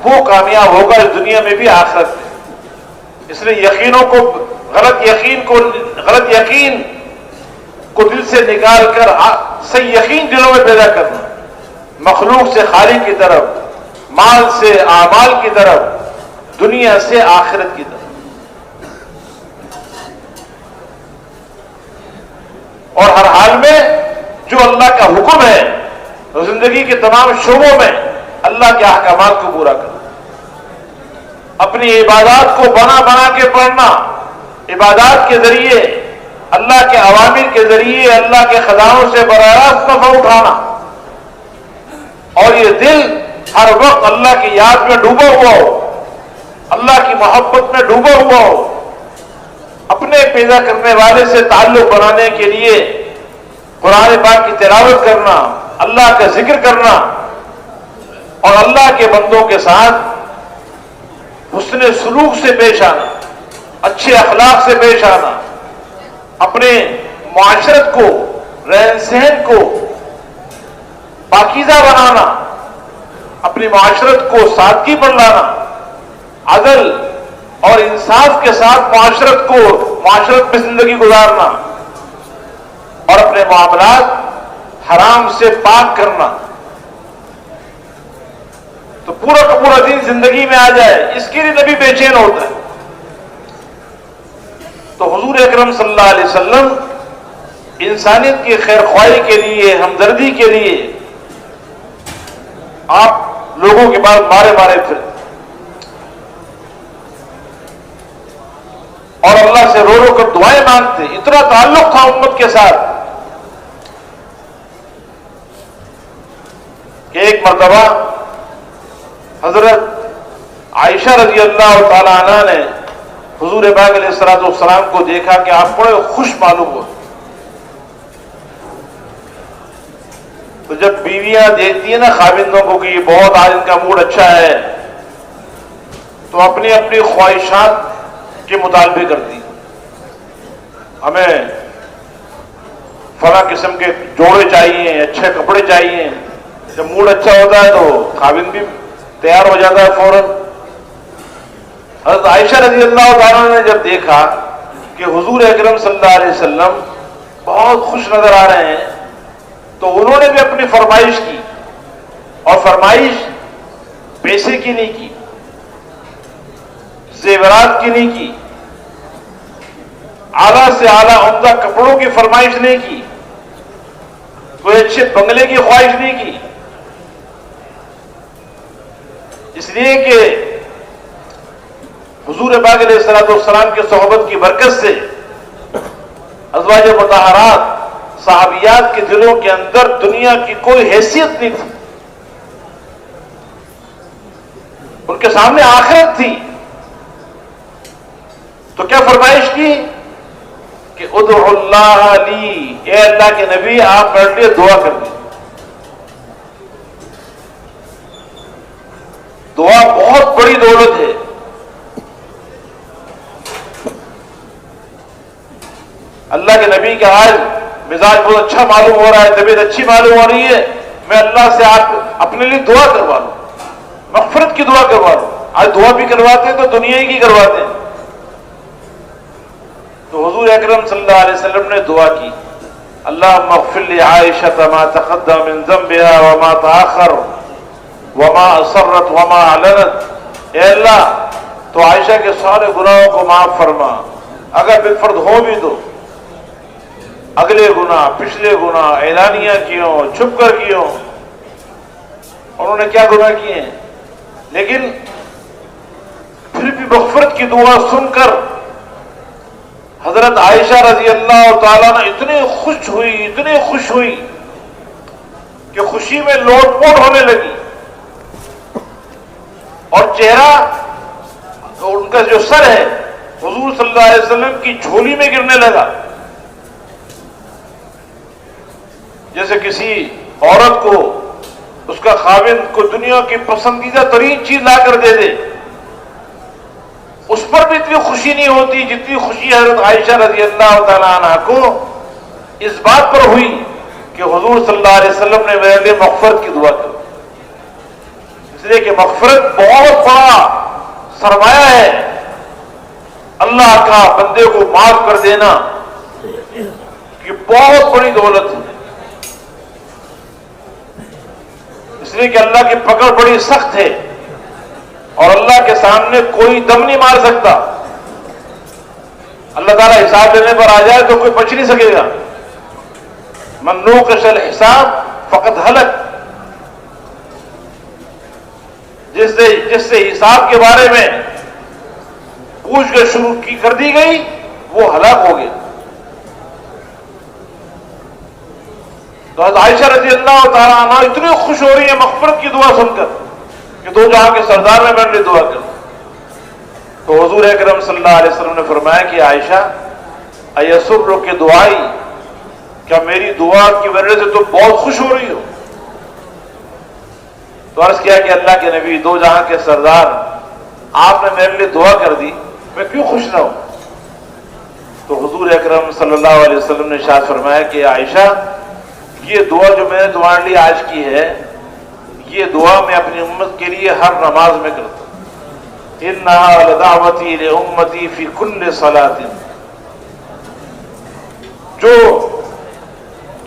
وہ کامیاب ہوگا اس دنیا میں بھی آخرت میں. اس لیے غلط یقین کو دل سے نکال کر صحیح یقین دلوں میں پیدا کرنا، مخلوق سے خالق کی طرف، مال سے اعمال کی طرف، دنیا سے آخرت کی طرف. اور ہر حال میں جو اللہ کا حکم ہے زندگی کے تمام شعبوں میں اللہ کے احکامات کو پورا کرنا. اپنی عبادات کو بنا کے پڑھنا، عبادات کے ذریعے اللہ کے اوامر کے ذریعے اللہ کے خزانوں سے براہ راست نفع اٹھانا، اور یہ دل ہر وقت اللہ کی یاد میں ڈوبا ہوا ہو، اللہ کی محبت میں ڈوبا ہوا ہو. اپنے پیدا کرنے والے سے تعلق بنانے کے لیے قرآن پاک کی تلاوت کرنا، اللہ کا ذکر کرنا، اور اللہ کے بندوں کے ساتھ حسن سلوک سے پیش آنا، اچھے اخلاق سے پیش آنا، اپنے معاشرت کو، رہن سہن کو پاکیزہ بنانا، اپنی معاشرت کو سادگی پر لانا، عدل اور انصاف کے ساتھ معاشرت میں زندگی گزارنا، اور اپنے معاملات حرام سے پاک کرنا. تو پورا کا پورا دن زندگی میں آ جائے، اس کے لیے نبی بے چین ہوتا ہے. تو حضور اکرم صلی اللہ علیہ وسلم انسانیت کی خیر خواہی کے لیے، ہمدردی کے لیے آپ لوگوں کے بعد مارے پھر، اور اللہ سے رو کر دعائیں مانگتے. اتنا تعلق تھا امت کے ساتھ کہ ایک مرتبہ حضرت عائشہ رضی اللہ تعالی عنہ نے حضور پاک علیہ السلام کو دیکھا کہ آپ بڑے خوش معلوم ہوئے. تو جب بیویاں دیکھتی ہیں نا خاوندوں کو کہ یہ بہت آج ان کا موڈ اچھا ہے، تو اپنی اپنی خواہشات کے مطالبے کرتی. ہمیں فلاں قسم کے جوڑے چاہیے، اچھے کپڑے چاہیے. جب موڈ اچھا ہوتا ہے تو خاوند بھی تیار ہو جاتا ہے فوراً. حضرت عائشہ رضی اللہ تعالیٰ نے جب دیکھا کہ حضور اکرم صلی اللہ علیہ وسلم بہت خوش نظر آ رہے ہیں تو انہوں نے بھی اپنی فرمائش کی، اور فرمائش پیسے کی نہیں کی، زیورات کی نہیں کی، اعلیٰ سے اعلیٰ عمدہ کپڑوں کی فرمائش نہیں کی، کوئی اچھے بنگلے کی خواہش نہیں کی. اس لیے کہ حضور پاک علیہ الصلوۃ والسلام کی صحبت کی برکت سے ازواج مطہرات صحابیات کے دلوں کے اندر دنیا کی کوئی حیثیت نہیں تھی. ان کے سامنے آخرت تھی. تو کیا فرمائش کی کہ ادعو اللہ لی، اے اللہ کے نبی آپ میرے لیے دعا کر دیں. دعا بہت بڑی دولت ہے. اللہ کے نبی کا آج مزاج بہت اچھا معلوم ہو رہا ہے، طبیعت اچھی معلوم ہو رہی ہے، میں اللہ سے آپ اپنے لیے دعا کروا لوں، مغفرت کی دعا کروا لوں. آج دعا بھی کرواتے ہیں تو دنیا ہی کی کرواتے ہیں. تو حضور اکرم صلی اللہ علیہ وسلم نے دعا کی، اللہم اغفر لعائشہ ما تقدم من ذنبها وما تاخر وما اسرت وما اعلنت. اے اللہ تو عائشہ کے سارے گناہوں کو معاف فرما، اگر بالفرض ہو بھی تو اگلے گناہ، پچھلے گناہ، اعلانیہ کیوں، چھپ کر کیوں. انہوں نے کیا گناہ کیے ہیں، لیکن پھر بھی مغفرت کی دعا سن کر حضرت عائشہ رضی اللہ تعالیٰ نے اتنی خوش ہوئی کہ خوشی میں لوٹ پوٹ ہونے لگی، اور چہرہ ان کا جو سر ہے حضور صلی اللہ علیہ وسلم کی جھولی میں گرنے لگا. جیسے کسی عورت کو اس کا خاوند کو دنیا کی پسندیدہ ترین چیز لا کر دے دے، اس پر بھی اتنی خوشی نہیں ہوتی جتنی خوشی حضرت عائشہ رضی اللہ تعالیٰ عنہ کو اس بات پر ہوئی کہ حضور صلی اللہ علیہ وسلم نے میرے لیے مغفرت کی دعا کی. اس لیے کہ مغفرت بہت بڑا سرمایہ ہے. اللہ کا بندے کو معاف کر دینا یہ بہت بڑی دولت ہے. اس لیے کہ اللہ کی پکڑ بڑی سخت ہے اور اللہ کے سامنے کوئی دم نہیں مار سکتا. اللہ تعالیٰ حساب لینے پر آ جائے تو کوئی بچ نہیں سکے گا. من نوقش الحساب فقد ہلک. جس سے حساب کے بارے میں پوچھ گچھ شروع کی کر دی گئی وہ ہلاک ہو گیا. تو حضرت عائشہ رضی اللہ تعالیٰ عنہ اتنی خوش ہو رہی ہے مغفرت کی دعا سن کر کہ دو جہاں کے سردار میں میرے لیے دعا کر. تو حضور اکرم صلی اللہ علیہ وسلم نے فرمایا کہ عائشہ ایسرک کی دعائی، کیا میری دعا کی وجہ سے تو بہت خوش ہو رہی ہو؟ تو عرض کیا کہ اللہ کے نبی، دو جہاں کے سردار، آپ نے میرے لیے دعا کر دی، میں کیوں خوش نہ ہوں؟ تو حضور اکرم صلی اللہ علیہ وسلم نے ارشاد فرمایا کہ عائشہ یہ دعا جو میں نے تمہارے لیے آج کی ہے، یہ دعا میں اپنی امت کے لیے ہر نماز میں کرتا ہوں. انہا لدعوتی لامتی فی کل صلاۃ. جو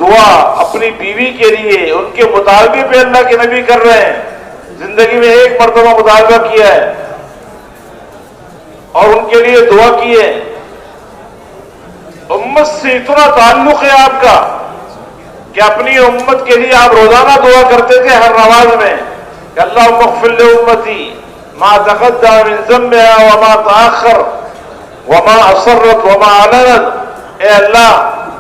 دعا اپنی بیوی کے لیے ان کے مطالبے پہ اللہ کے نبی کر رہے ہیں، زندگی میں ایک مرتبہ مطالبہ کیا ہے اور ان کے لیے دعا کی ہے. امت سے اتنا تعلق ہے آپ کا کہ اپنی امت کے لیے آپ روزانہ دعا کرتے تھے ہر نماز میں کہ اللہم اغفر لامتی ما تقدم من ذنبها وما تاخر وما اسرت وما اعلنت. اے اللہ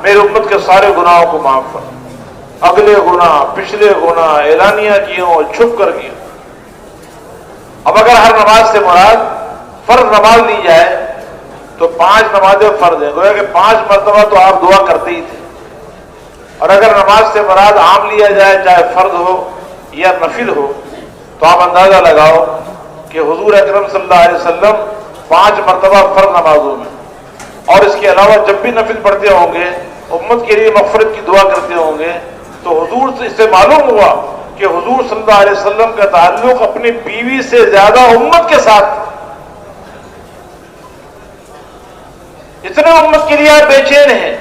میری امت کے سارے گناہوں کو معاف کر، اگلے گناہ، پچھلے گناہ، اعلانیہ کیوں، چھپ کر کیوں. اب اگر ہر نماز سے مراد فرض نماز لی جائے تو 5 نمازیں فرض ہیں، گویا کہ 5 مرتبہ تو آپ دعا کرتے ہی تھے. اور اگر نماز سے مراد عام لیا جائے، چاہے فرض ہو یا نفل ہو، تو آپ اندازہ لگاؤ کہ کہ حضور اکرم صلی اللہ علیہ وسلم 5 مرتبہ فرض نمازوں میں اور اس کے علاوہ جب بھی نفل پڑھتے ہوں گے امت کے لیے مغفرت کی دعا کرتے ہوں گے، تو حضور سے اس سے معلوم ہوا کہ حضور صلی اللہ علیہ وسلم کا تعلق اپنی بیوی سے زیادہ امت کے ساتھ، اتنے امت کے لیے آپ بے چین ہیں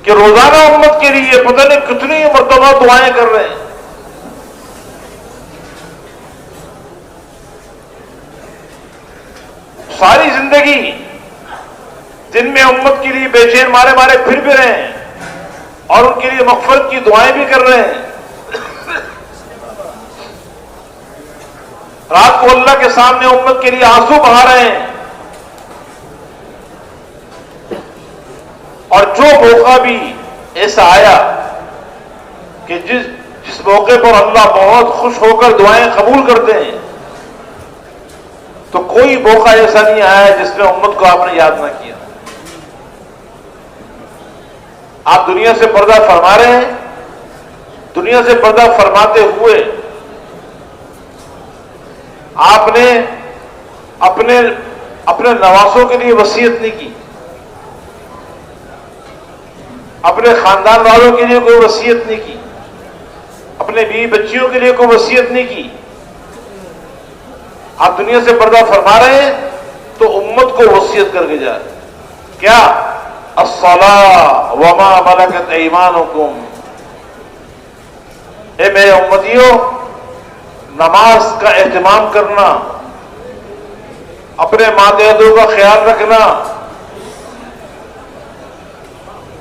کہ روزانہ امت کے لیے پتہ نہیں کتنی مرتبہ دعائیں کر رہے ہیں۔ ساری زندگی دن میں امت کے لیے بے چین مارے مارے پھر بھی رہے ہیں اور ان کے لیے مغفرت کی دعائیں بھی کر رہے ہیں۔ رات کو اللہ کے سامنے امت کے لیے آنسو بہا رہے ہیں، اور جو موقع بھی ایسا آیا کہ جس موقع پر اللہ بہت خوش ہو کر دعائیں قبول کرتے ہیں، تو کوئی موقع ایسا نہیں آیا جس میں امت کو آپ نے یاد نہ کیا۔ آپ دنیا سے پردہ فرما رہے ہیں، دنیا سے پردہ فرماتے ہوئے آپ نے اپنے نواسوں کے لیے وصیت نہیں کی، اپنے خاندان والوں کے لیے کوئی وصیت نہیں کی، اپنے بیوی بچیوں کے لیے کوئی وصیت نہیں کی۔ آپ دنیا سے پردہ فرما رہے ہیں تو امت کو وصیت کر کے جا رہے ہیں۔ کیا؟ الصلاۃ وما ملکت ایمانکم، اے میرے امتیوں، نماز کا اہتمام کرنا، اپنے ماتحتوں کا خیال رکھنا،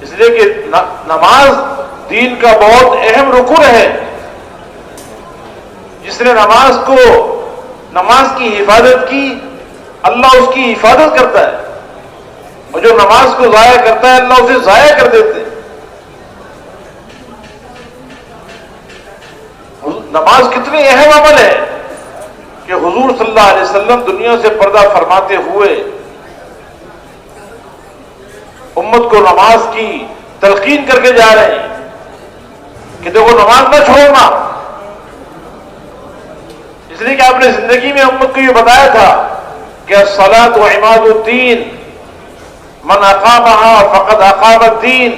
اس لیے کہ نماز دین کا بہت اہم رکن ہے۔ جس نے نماز کی حفاظت کی، اللہ اس کی حفاظت کرتا ہے، اور جو نماز کو ضائع کرتا ہے اللہ اسے ضائع کر دیتے ہیں۔ نماز کتنی اہم عمل ہے کہ حضور صلی اللہ علیہ وسلم دنیا سے پردہ فرماتے ہوئے امت کو نماز کی تلقین کر کے جا رہے ہیں کہ دیکھو نماز نہ چھوڑنا، اس لیے کہ آپ نے زندگی میں امت کو یہ بتایا تھا کہ الصلاۃ عماد الدین، من اقامها فقد اقام الدین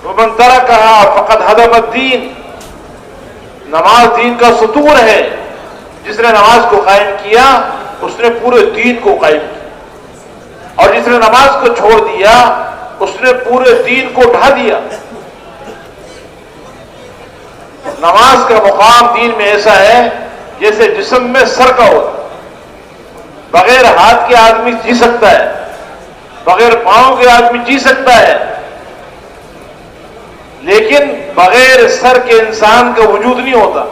ومن ترکها فقد ہدم الدین۔ نماز دین کا ستون ہے، جس نے نماز کو قائم کیا اس نے پورے دین کو قائم کیا، اور جس نے نماز کو چھوڑ دیا اس نے پورے دین کو ڈھا دیا۔ نماز کا مقام دین میں ایسا ہے جیسے جسم میں سر کا ہوتا، بغیر ہاتھ کے آدمی جی سکتا ہے، بغیر پاؤں کے آدمی جی سکتا ہے، لیکن بغیر سر کے انسان کا وجود نہیں ہوتا۔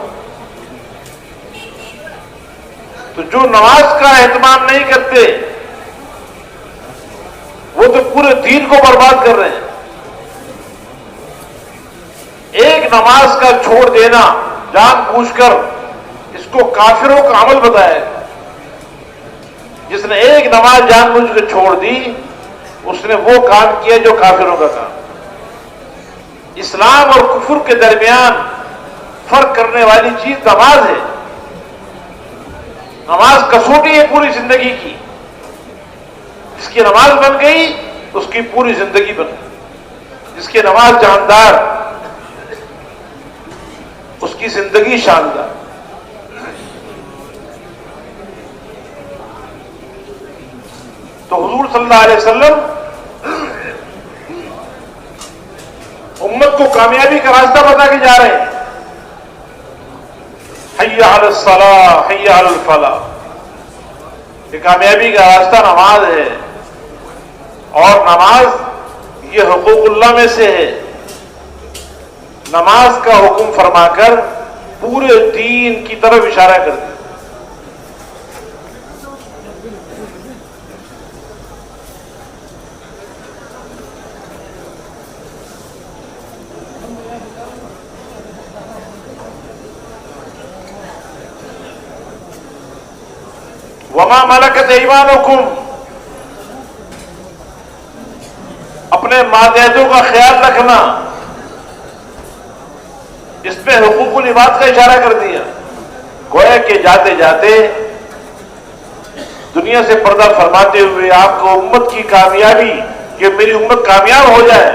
تو جو نماز کا اہتمام نہیں کرتے وہ تو پورے دین کو برباد کر رہے ہیں۔ ایک نماز کا چھوڑ دینا جان بوجھ کر، اس کو کافروں کا عمل بتایا ہے۔ جس نے ایک نماز جان بوجھ کر چھوڑ دی اس نے وہ کام کیا جو کافروں کا کام۔ اسلام اور کفر کے درمیان فرق کرنے والی چیز نماز ہے۔ نماز کسوٹی ہے پوری زندگی کی، جس کی نماز بن گئی اس کی پوری زندگی بن گئی، جس کی نماز جاندار اس کی زندگی شاندار۔ تو حضور صلی اللہ علیہ وسلم امت کو کامیابی کا راستہ بتا کے جا رہے ہیں۔ حی علی الصلاۃ حی علی الفلاح، یہ کامیابی کا راستہ نماز ہے، اور نماز یہ حقوق اللہ میں سے ہے۔ نماز کا حکم فرما کر پورے دین کی طرف اشارہ کر دیا۔ وما ملکت ایمانکم، اپنے ماتحتوں کا خیال رکھنا، اس پہ حقوق العباد کا اشارہ کر دیا. گویا کہ جاتے جاتے دنیا سے پردہ فرماتے ہوئے آپ کو امت کی کامیابی، کہ میری امت کامیاب ہو جائے،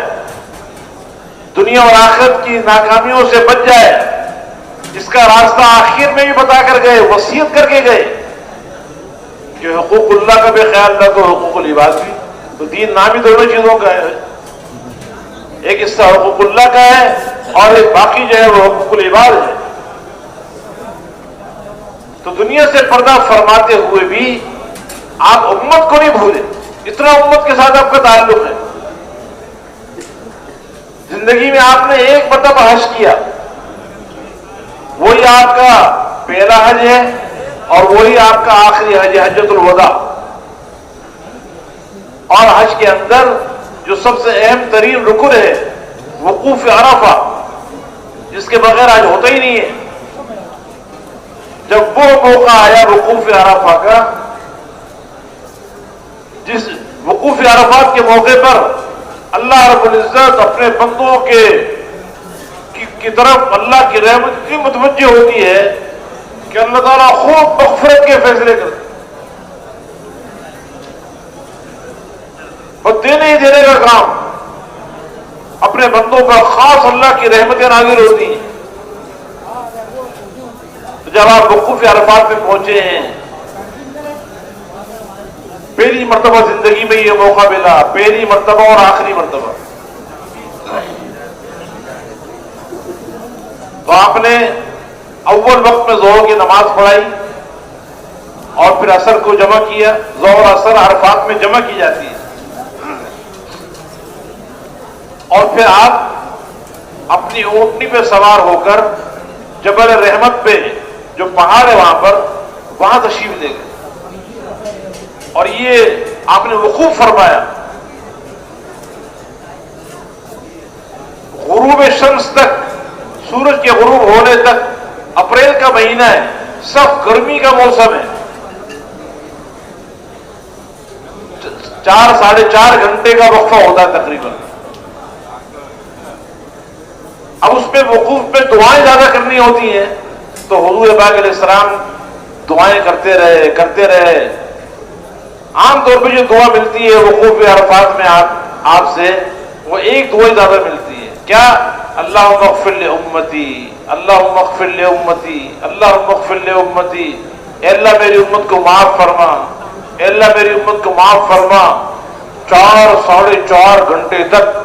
دنیا اور آخرت کی ناکامیوں سے بچ جائے، اس کا راستہ آخر میں بھی بتا کر گئے، وصیت کر کے گئے کہ حقوق اللہ کا بھی خیال رکھو، حقوق العباد بھی. تو دین نام ہی دونوں چیزوں کا ہے، ایک حصہ حقوق اللہ کا ہے اور ایک باقی جو ہے وہ حقوق العباد ہے. تو دنیا سے پردہ فرماتے ہوئے بھی آپ امت کو نہیں بھولے، اتنا امت کے ساتھ آپ کا تعلق ہے. زندگی میں آپ نے ایک مرتبہ حج کیا، وہی آپ کا پہلا حج ہے اور وہی آپ کا آخری حج ہے، حجۃ الوداع. اور حج کے اندر جو سب سے اہم ترین رکن ہے وقوف عرفہ، جس کے بغیر حج ہوتا ہی نہیں ہے. جب وہ موقع آیا وقوف عرفہ کا، جس وقوف عرفات کے موقع پر اللہ رب العزت اپنے بندوں کی طرف اللہ کی رحمت اتنی متوجہ ہوتی ہے کہ اللہ تعالیٰ خوب مغفرت کے فیصلے کرتے، بس دینے ہی دینے کا کام. اپنے بندوں پر خاص اللہ کی رحمتیں نازل ہوتی ہیں. تو جب آپ وقوف عرفات میں پہنچے ہیں، پہلی مرتبہ زندگی میں یہ موقع ملا، پہلی مرتبہ اور آخری مرتبہ. تو آپ نے اول وقت میں ظہر کی نماز پڑھائی اور پھر عصر کو جمع کیا. ظہر عصر عرفات میں جمع کی جاتی ہے. اور پھر آپ اپنی اونٹنی پہ سوار ہو کر جبل رحمت پہ جو پہاڑ ہے وہاں تشریف لے گئے اور یہ آپ نے وقوف فرمایا. غروب شمس تک، سورج کے غروب ہونے تک، اپریل کا مہینہ ہے، سخت گرمی کا موسم ہے، 4-4.5 گھنٹے کا وقفہ ہوتا ہے تقریباً. اب اس پہ وقوف پہ دعائیں زیادہ کرنی ہوتی ہیں، تو حضور پاک علیہ السلام دعائیں کرتے رہے. عام طور پہ جو دعا ملتی ہے وقوف عرفات میں آپ سے، وہ ایک دعا زیادہ ملتی ہے. کیا؟ اللہم اغفر لامتی، اللہم اغفر لامتی، اللہم اغفر لامتی. اے اللہ میری امت کو معاف فرما، اے اللہ میری امت کو معاف فرما. 4-4.5 گھنٹے تک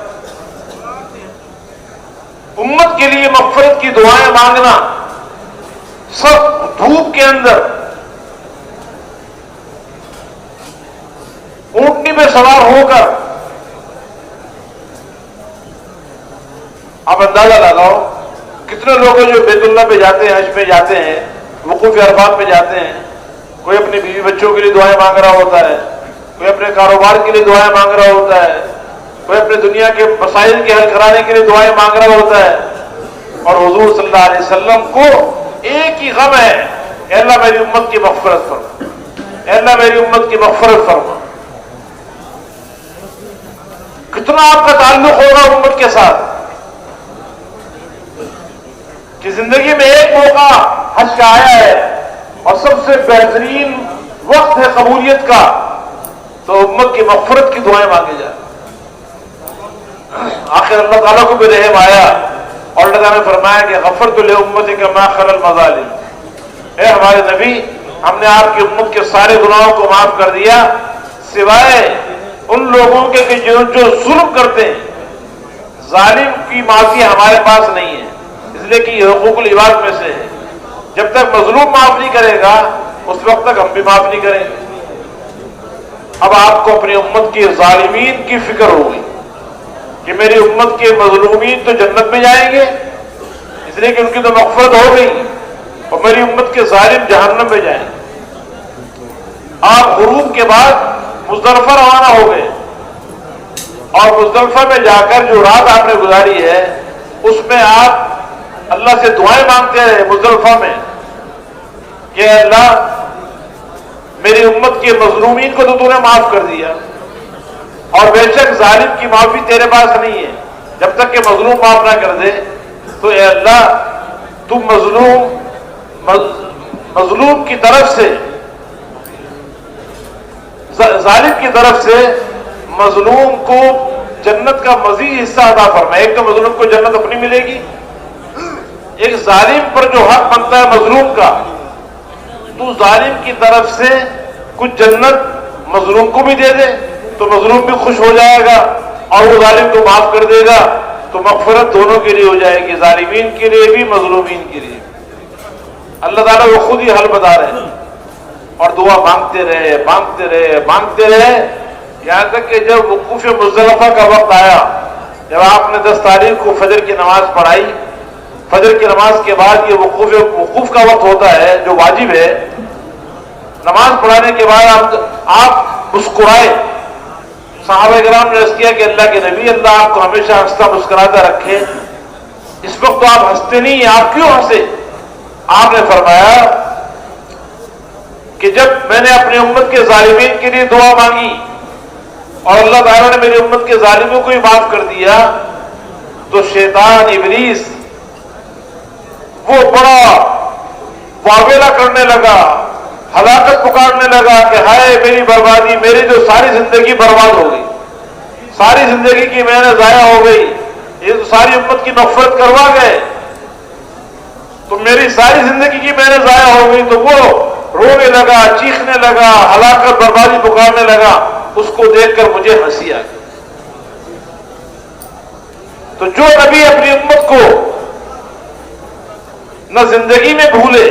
امت کے لیے مغفرت کی دعائیں مانگنا، سب دھوپ کے اندر اونٹنی پہ سوار ہو کر. آپ اندازہ لگاؤ کتنے لوگ جو بیت اللہ پہ جاتے ہیں، حج پہ جاتے ہیں، وقوف عرفات پہ جاتے ہیں. کوئی اپنے بیوی بچوں کے لیے دعائیں مانگ رہا ہوتا ہے، کوئی اپنے کاروبار کے لیے دعائیں مانگ رہا ہوتا ہے، کوئی اپنے دنیا کے مسائل کے حل کرانے کے لیے دعائیں مانگ رہا ہوتا ہے. اور حضور صلی اللہ علیہ وسلم کو ایک ہی غم ہے، اے اللہ میری امت کی مغفرت فرما، اے اللہ میری امت کی مغفرت فرما. کتنا آپ کا تعلق ہوگا امت کے ساتھ کہ زندگی میں ایک موقع حج کا آیا ہے اور سب سے بہترین وقت ہے قبولیت کا، تو امت کی مغفرت کی دعائیں مانگی جائیں. آخر اللہ تعالیٰ کو بھی رحم آیا اور اللہ تعالیٰ نے فرمایا کہ غفرت لامتک ما خلا المظالم. اے ہمارے نبی، ہم نے آپ کی امت کے سارے گناہوں کو معاف کر دیا سوائے ان لوگوں کے کہ جو ظلم کرتے ہیں. ظالم کی معافی ہمارے پاس نہیں ہے، اس لیے کہ یہ حقوق العباد میں سے ہے. جب تک مظلوم معاف نہیں کرے گا اس وقت تک ہم بھی معاف نہیں کریں گے. اب آپ کو اپنی امت کے ظالمین کی فکر ہوگی کہ میری امت کے مظلومین تو جنت میں جائیں گے اس لیے کہ ان کی تو مغفرت ہو گئی، اور میری امت کے ظالم جہنم میں جائیں گے. آپ غروب کے بعد مزدلفہ روانہ ہو گئے اور مزدلفہ میں جا کر جو رات آپ نے گزاری ہے اس میں آپ اللہ سے دعائیں مانگتے رہے مزدلفہ میں کہ اللہ میری امت کے مظلومین کو تو نے معاف کر دیا، اور بے شک ظالم کی معافی تیرے پاس نہیں ہے. جب تک کہ مظلوم معاف نہ کر دے تو اے اللہ تم مظلوم کی طرف سے، ظالم کی طرف سے مظلوم کو جنت کا مزید حصہ عطا فرمائے. ایک تو مظلوم کو جنت اپنی ملے گی، ایک ظالم پر جو حق بنتا ہے مظلوم کا، تو ظالم کی طرف سے کچھ جنت مظلوم کو بھی دے دے تو مظلوم بھی خوش ہو جائے گا اور وہ ظالم کو معاف کر دے گا، تو مغفرت دونوں کے لیے ہو جائے گی، ظالمین کے لیے بھی مظلومین کے لیے. اللہ تعالیٰ وہ خود ہی حل بتا رہے ہیں. اور دعا مانگتے رہے مانگتے رہے مانگتے رہے، یہاں تک کہ جب وقوف مزدلفہ کا وقت آیا، جب آپ نے 10 تاریخ کو فجر کی نماز پڑھائی، فجر کی نماز کے بعد یہ وقوف کا وقت ہوتا ہے جو واجب ہے. نماز پڑھانے کے بعد آپ مسکرائے. صحابہ کرام نے عرض کیا کہ اللہ کے نبی، اللہ آپ کو ہمیشہ ہنستا مسکراتا رکھے، اس وقت تو آپ ہنستے نہیں ہیں، آپ کیوں ہنسے؟ آپ نے فرمایا کہ جب میں نے اپنی امت کے ظالمین کے لیے دعا مانگی اور اللہ تعالیٰ نے میری امت کے ظالموں کو ہی معاف کر دیا، تو شیطان ابلیس وہ بڑا واویلا کرنے لگا، ہلاکت پکارنے لگا کہ ہائے میری بربادی، میری جو ساری زندگی برباد ہو گئی، ساری زندگی کی محنت ضائع ہو گئی، یہ تو ساری امت کی مغفرت کروا گئے، تو میری ساری زندگی کی محنت ضائع ہو گئی. تو وہ رونے لگا، چیخنے لگا، ہلاکت بربادی پکارنے لگا. اس کو دیکھ کر مجھے ہنسی آ گئی. تو جو نبی اپنی امت کو نہ زندگی میں بھولے،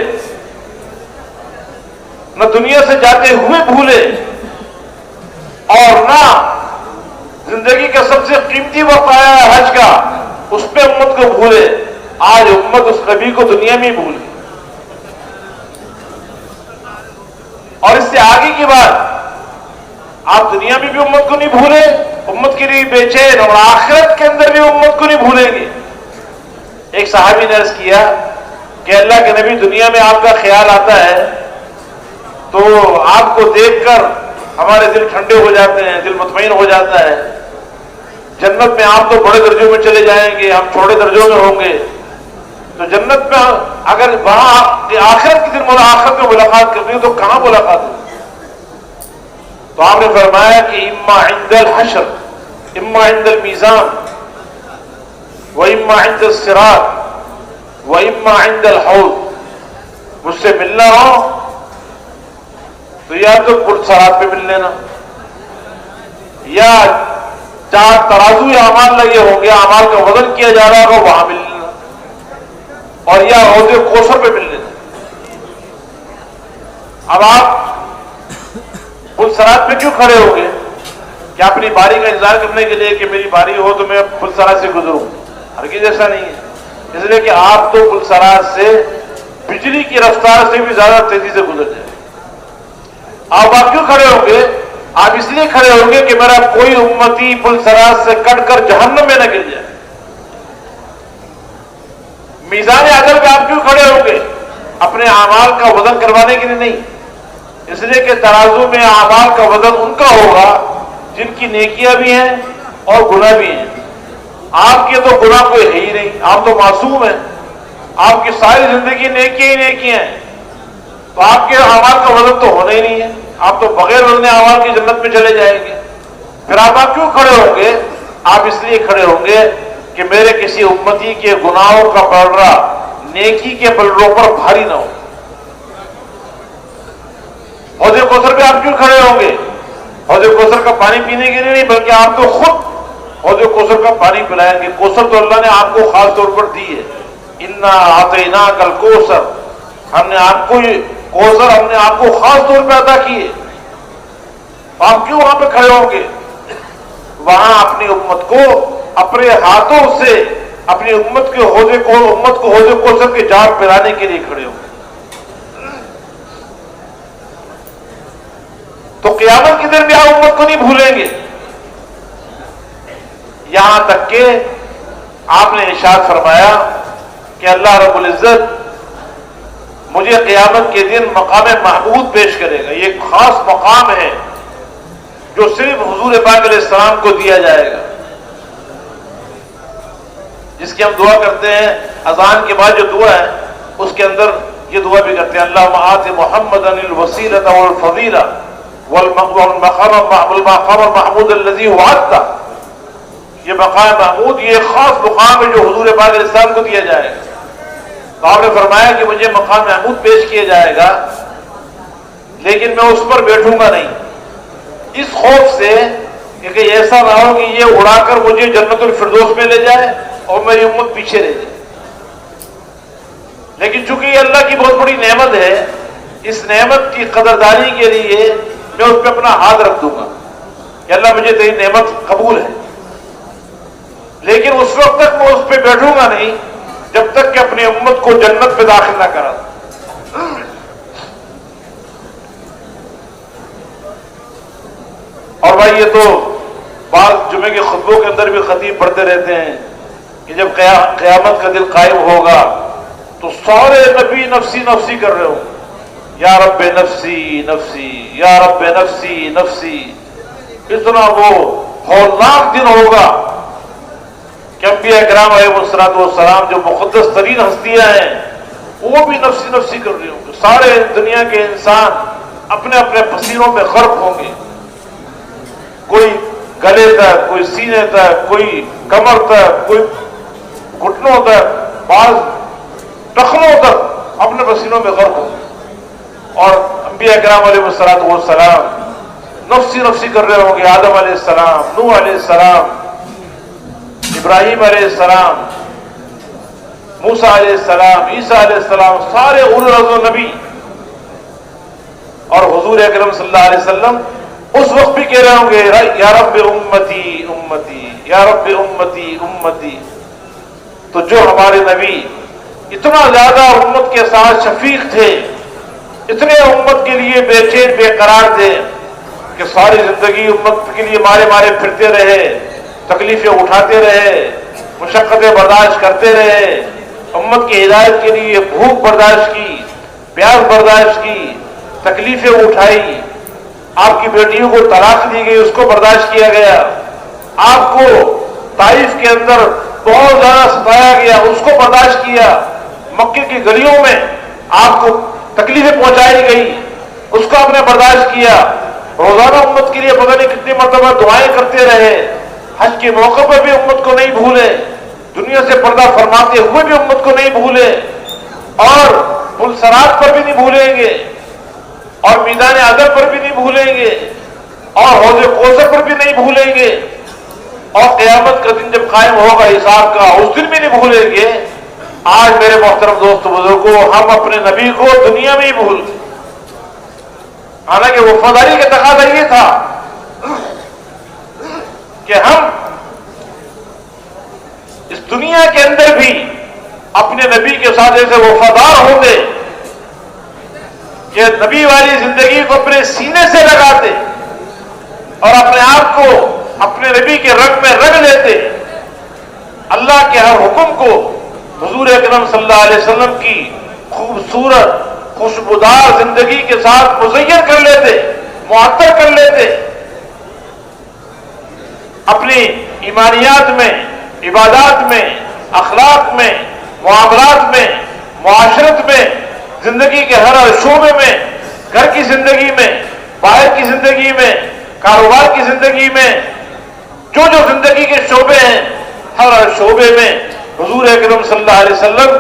نہ دنیا سے جاتے ہوئے بھولے، اور نہ زندگی کا سب سے قیمتی وقت آیا ہے حج کا، اس پہ امت کو بھولے، آج امت اس نبی کو دنیا میں بھول گئی. اور اس سے آگے کی بات، آپ دنیا میں بھی امت کو نہیں بھولے، امت کے لیے بے چین، اور آخرت کے اندر بھی امت کو نہیں بھولیں گے. ایک صحابی نے عرض کیا کہ اللہ کے نبی، دنیا میں آپ کا خیال آتا ہے تو آپ کو دیکھ کر ہمارے دل ٹھنڈے ہو جاتے ہیں، دل مطمئن ہو جاتا ہے. جنت میں آپ تو بڑے درجوں میں چلے جائیں گے، ہم چھوٹے درجوں میں ہوں گے. تو جنت میں اگر وہاں آخرت کے دن آخرت میں ملاقات کرنی ہو تو کہاں ملاقات ہو؟ تو آپ نے فرمایا کہ اما عند الحشر، اما عند المیزان، واما عند الصراط، واما عند الحوض. مجھ سے ملنا ہو تو یا تو پل صراط پہ مل لینا، یا جہاں ترازو یا اعمال لگے ہوں گے، اعمال کا وزن کیا جا رہا ہوگا وہاں مل لینا، اور یا حوض کوثر پہ مل لینا. اب آپ پل صراط پہ کیوں کھڑے ہو گے؟ کیا اپنی باری کا انتظار کرنے کے لیے کہ میری باری ہو تو میں پل صراط سے گزروں؟ ہرگز ایسا نہیں ہے. اس لیے کہ آپ تو پل صراط سے بجلی کی رفتار سے بھی زیادہ تیزی سے گزر جائیں. آپ کیوں کھڑے ہوں گے؟ آپ اس لیے کھڑے ہوں گے کہ میرا کوئی امتی پل صراط سے کٹ کر جہنم میں نہ گر جائے. میزان عدل پہ آپ کیوں کھڑے ہوں گے؟ اپنے اعمال کا وزن کروانے کے لیے نہیں، اس لیے کہ ترازو میں اعمال کا وزن ان کا ہوگا جن کی نیکیاں بھی ہیں اور گناہ بھی ہیں. آپ کے تو گناہ کوئی ہے ہی نہیں، آپ تو معصوم ہیں، آپ کی ساری زندگی نیکیاں ہی نیکیاں ہیں، تو آپ کے اعمال کا وزن تو ہونا ہی نہیں ہے، آپ تو بغیر وزن اعمال کی جنت میں چلے جائیں گے. پھر آپ کیوں کھڑے ہوں گے؟ آپ اس لیے کھڑے ہوں گے کہ میرے کسی امتی کے گناہوں کا پلڑا نیکی کے پلڑوں پر بھاری نہ ہو. حوض کوثر پہ آپ کیوں کھڑے ہوں گے؟ حوض کوثر کا پانی پینے کے لیے نہیں، بلکہ آپ تو خود حوض کوثر کا پانی پلائیں گے. کوثر تو اللہ نے آپ کو خاص طور پر دی ہے. انا اعطیناک الکوثر، ہم نے آپ کو کوثر ہم نے آپ کو خاص طور پہ عطا کیے. آپ کیوں وہاں پہ کھڑے ہوں گے؟ وہاں اپنی امت کو اپنے ہاتھوں سے اپنی امت کو حوض کوثر کے جام پلانے کے لیے کھڑے ہوں گے. تو قیامت کے دن بھی آپ امت کو نہیں بھولیں گے. یہاں تک کہ آپ نے ارشاد فرمایا کہ اللہ رب العزت مجھے قیامت کے دن مقام محمود پیش کرے گا. یہ ایک خاص مقام ہے جو صرف حضور پاک علیہ السلام کو دیا جائے گا، جس کی ہم دعا کرتے ہیں اذان کے بعد. جو دعا ہے اس کے اندر یہ دعا بھی کرتے ہیں اللہم آت محمدا الوسیلۃ والفضیلہ والمقام المحمود الذی وعدتہ. یہ مقام محمود یہ ایک خاص مقام ہے جو حضور پاک علیہ السلام کو دیا جائے گا. تو آپ نے فرمایا کہ مجھے مقام محمود پیش کیا جائے گا لیکن میں اس پر بیٹھوں گا نہیں، اس خوف سے کہ ایسا نہ ہو کہ یہ اڑا کر مجھے جنت الفردوس میں لے جائے اور میری امت پیچھے رہ جائے. لیکن چونکہ یہ اللہ کی بہت بڑی نعمت ہے، اس نعمت کی قدردانی کے لیے میں اس پہ اپنا ہاتھ رکھ دوں گا کہ اللہ مجھے تیری نعمت قبول ہے، لیکن اس وقت تک میں اس پہ بیٹھوں گا نہیں جب تک کہ اپنی امت کو جنت پہ داخل نہ کرا. اور بھائی یہ تو بعض جمعے کے خطبوں کے اندر بھی خطیب پڑھتے رہتے ہیں کہ جب قیامت کا دن قائم ہوگا تو سارے نبی نفسی نفسی کر رہے ہوں، یا رب نفسی نفسی یا رب نفسی نفسی. اتنا وہ ہولناک دن ہوگا کہ انبیاء کرام علیہ السلام جو مقدس ترین ہستیاں ہیں وہ بھی نفسی نفسی کر رہی ہوں. سارے دنیا کے انسان اپنے اپنے پسینوں میں غرق ہوں گے، کوئی گلے تک، کوئی سینے تک، کوئی کمر تک، کوئی گھٹنوں تک، بعض ٹخنوں تک اپنے پسینوں میں غرق ہوں گے. اور انبیاء کرام علیہ السلام نفسی نفسی کر رہے ہوں گے. آدم علیہ السلام، نوح علیہ السلام، ابراہیم علیہ السلام، موسیٰ علیہ السلام، عیسیٰ علیہ السلام، سارے اولو العزم نبی. اور حضور اکرم صلی اللہ علیہ وسلم اس وقت بھی کہہ رہے ہوں گے یا رب امتی امتی یا رب امتی امتی. تو جو ہمارے نبی اتنا زیادہ امت کے ساتھ شفیق تھے، اتنے امت کے لیے بے چین بے قرار تھے کہ ساری زندگی امت کے لیے مارے مارے پھرتے رہے، تکلیفیں اٹھاتے رہے، مشقتیں برداشت کرتے رہے، امت کی ہدایت کے لیے بھوک برداشت کی، پیاس برداشت کی، تکلیفیں اٹھائی. آپ کی بیٹیوں کو طلاق دی گئی، اس کو برداشت کیا گیا. آپ کو طائف کے اندر بہت زیادہ ستایا گیا، اس کو برداشت کیا. مکے کی گلیوں میں آپ کو تکلیفیں پہنچائی گئی، اس کو آپ نے برداشت کیا. روزانہ امت کے لیے پتہ نہیں کتنی مرتبہ دعائیں کرتے رہے. حج کے موقع پر بھی امت کو نہیں بھولے، دنیا سے پردہ فرماتے ہوئے بھی امت کو نہیں بھولے، اور پل صراط پر بھی نہیں بھولیں گے، اور میدان عدل پر بھی نہیں بھولیں گے، اور حوض کوثر پر بھی نہیں بھولیں گے، اور قیامت کا دن جب قائم ہوگا حساب کا اس دن بھی نہیں بھولیں گے. آج میرے محترم دوست بزرگوں، ہم اپنے نبی کو دنیا میں ہی بھول گئے. حالانکہ وفاداری کا تقاضا یہ تھا کہ ہم اس دنیا کے اندر بھی اپنے نبی کے ساتھ ایسے وفادار ہوں گے کہ نبی والی زندگی کو اپنے سینے سے لگاتے اور اپنے آپ کو اپنے نبی کے رنگ میں رنگ لیتے. اللہ کے ہر حکم کو حضور اکرم صلی اللہ علیہ وسلم کی خوبصورت خوشبودار زندگی کے ساتھ مزین کر لیتے، معطر کر لیتے. اپنی ایمانیات میں، عبادات میں، اخلاق میں، معاملات میں، معاشرت میں، زندگی کے ہر شعبے میں، گھر کی زندگی میں، باہر کی زندگی میں، کاروبار کی زندگی میں، جو جو زندگی کے شعبے ہیں ہر شعبے میں حضور اکرم صلی اللہ علیہ وسلم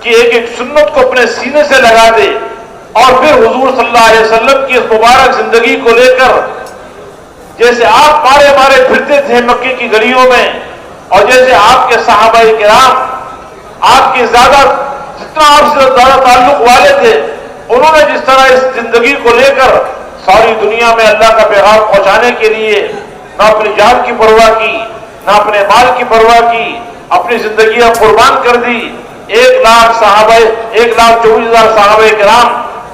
کی ایک ایک سنت کو اپنے سینے سے لگا دے، اور پھر حضور صلی اللہ علیہ وسلم کی اس مبارک زندگی کو لے کر جیسے آپ مارے مارے پھرتے تھے مکے کی گلیوں میں، اور جیسے آپ کے صحابہ کرام آپ کی جتنا آپ سے زیادہ تعلق والے تھے، انہوں نے جس طرح اس زندگی کو لے کر ساری دنیا میں اللہ کا پیغام پہنچانے کے لیے نہ اپنی جان کی پرواہ کی، نہ اپنے مال کی پرواہ کی، اپنی زندگیاں قربان کر دی. 1,24,000 صحابہ کرام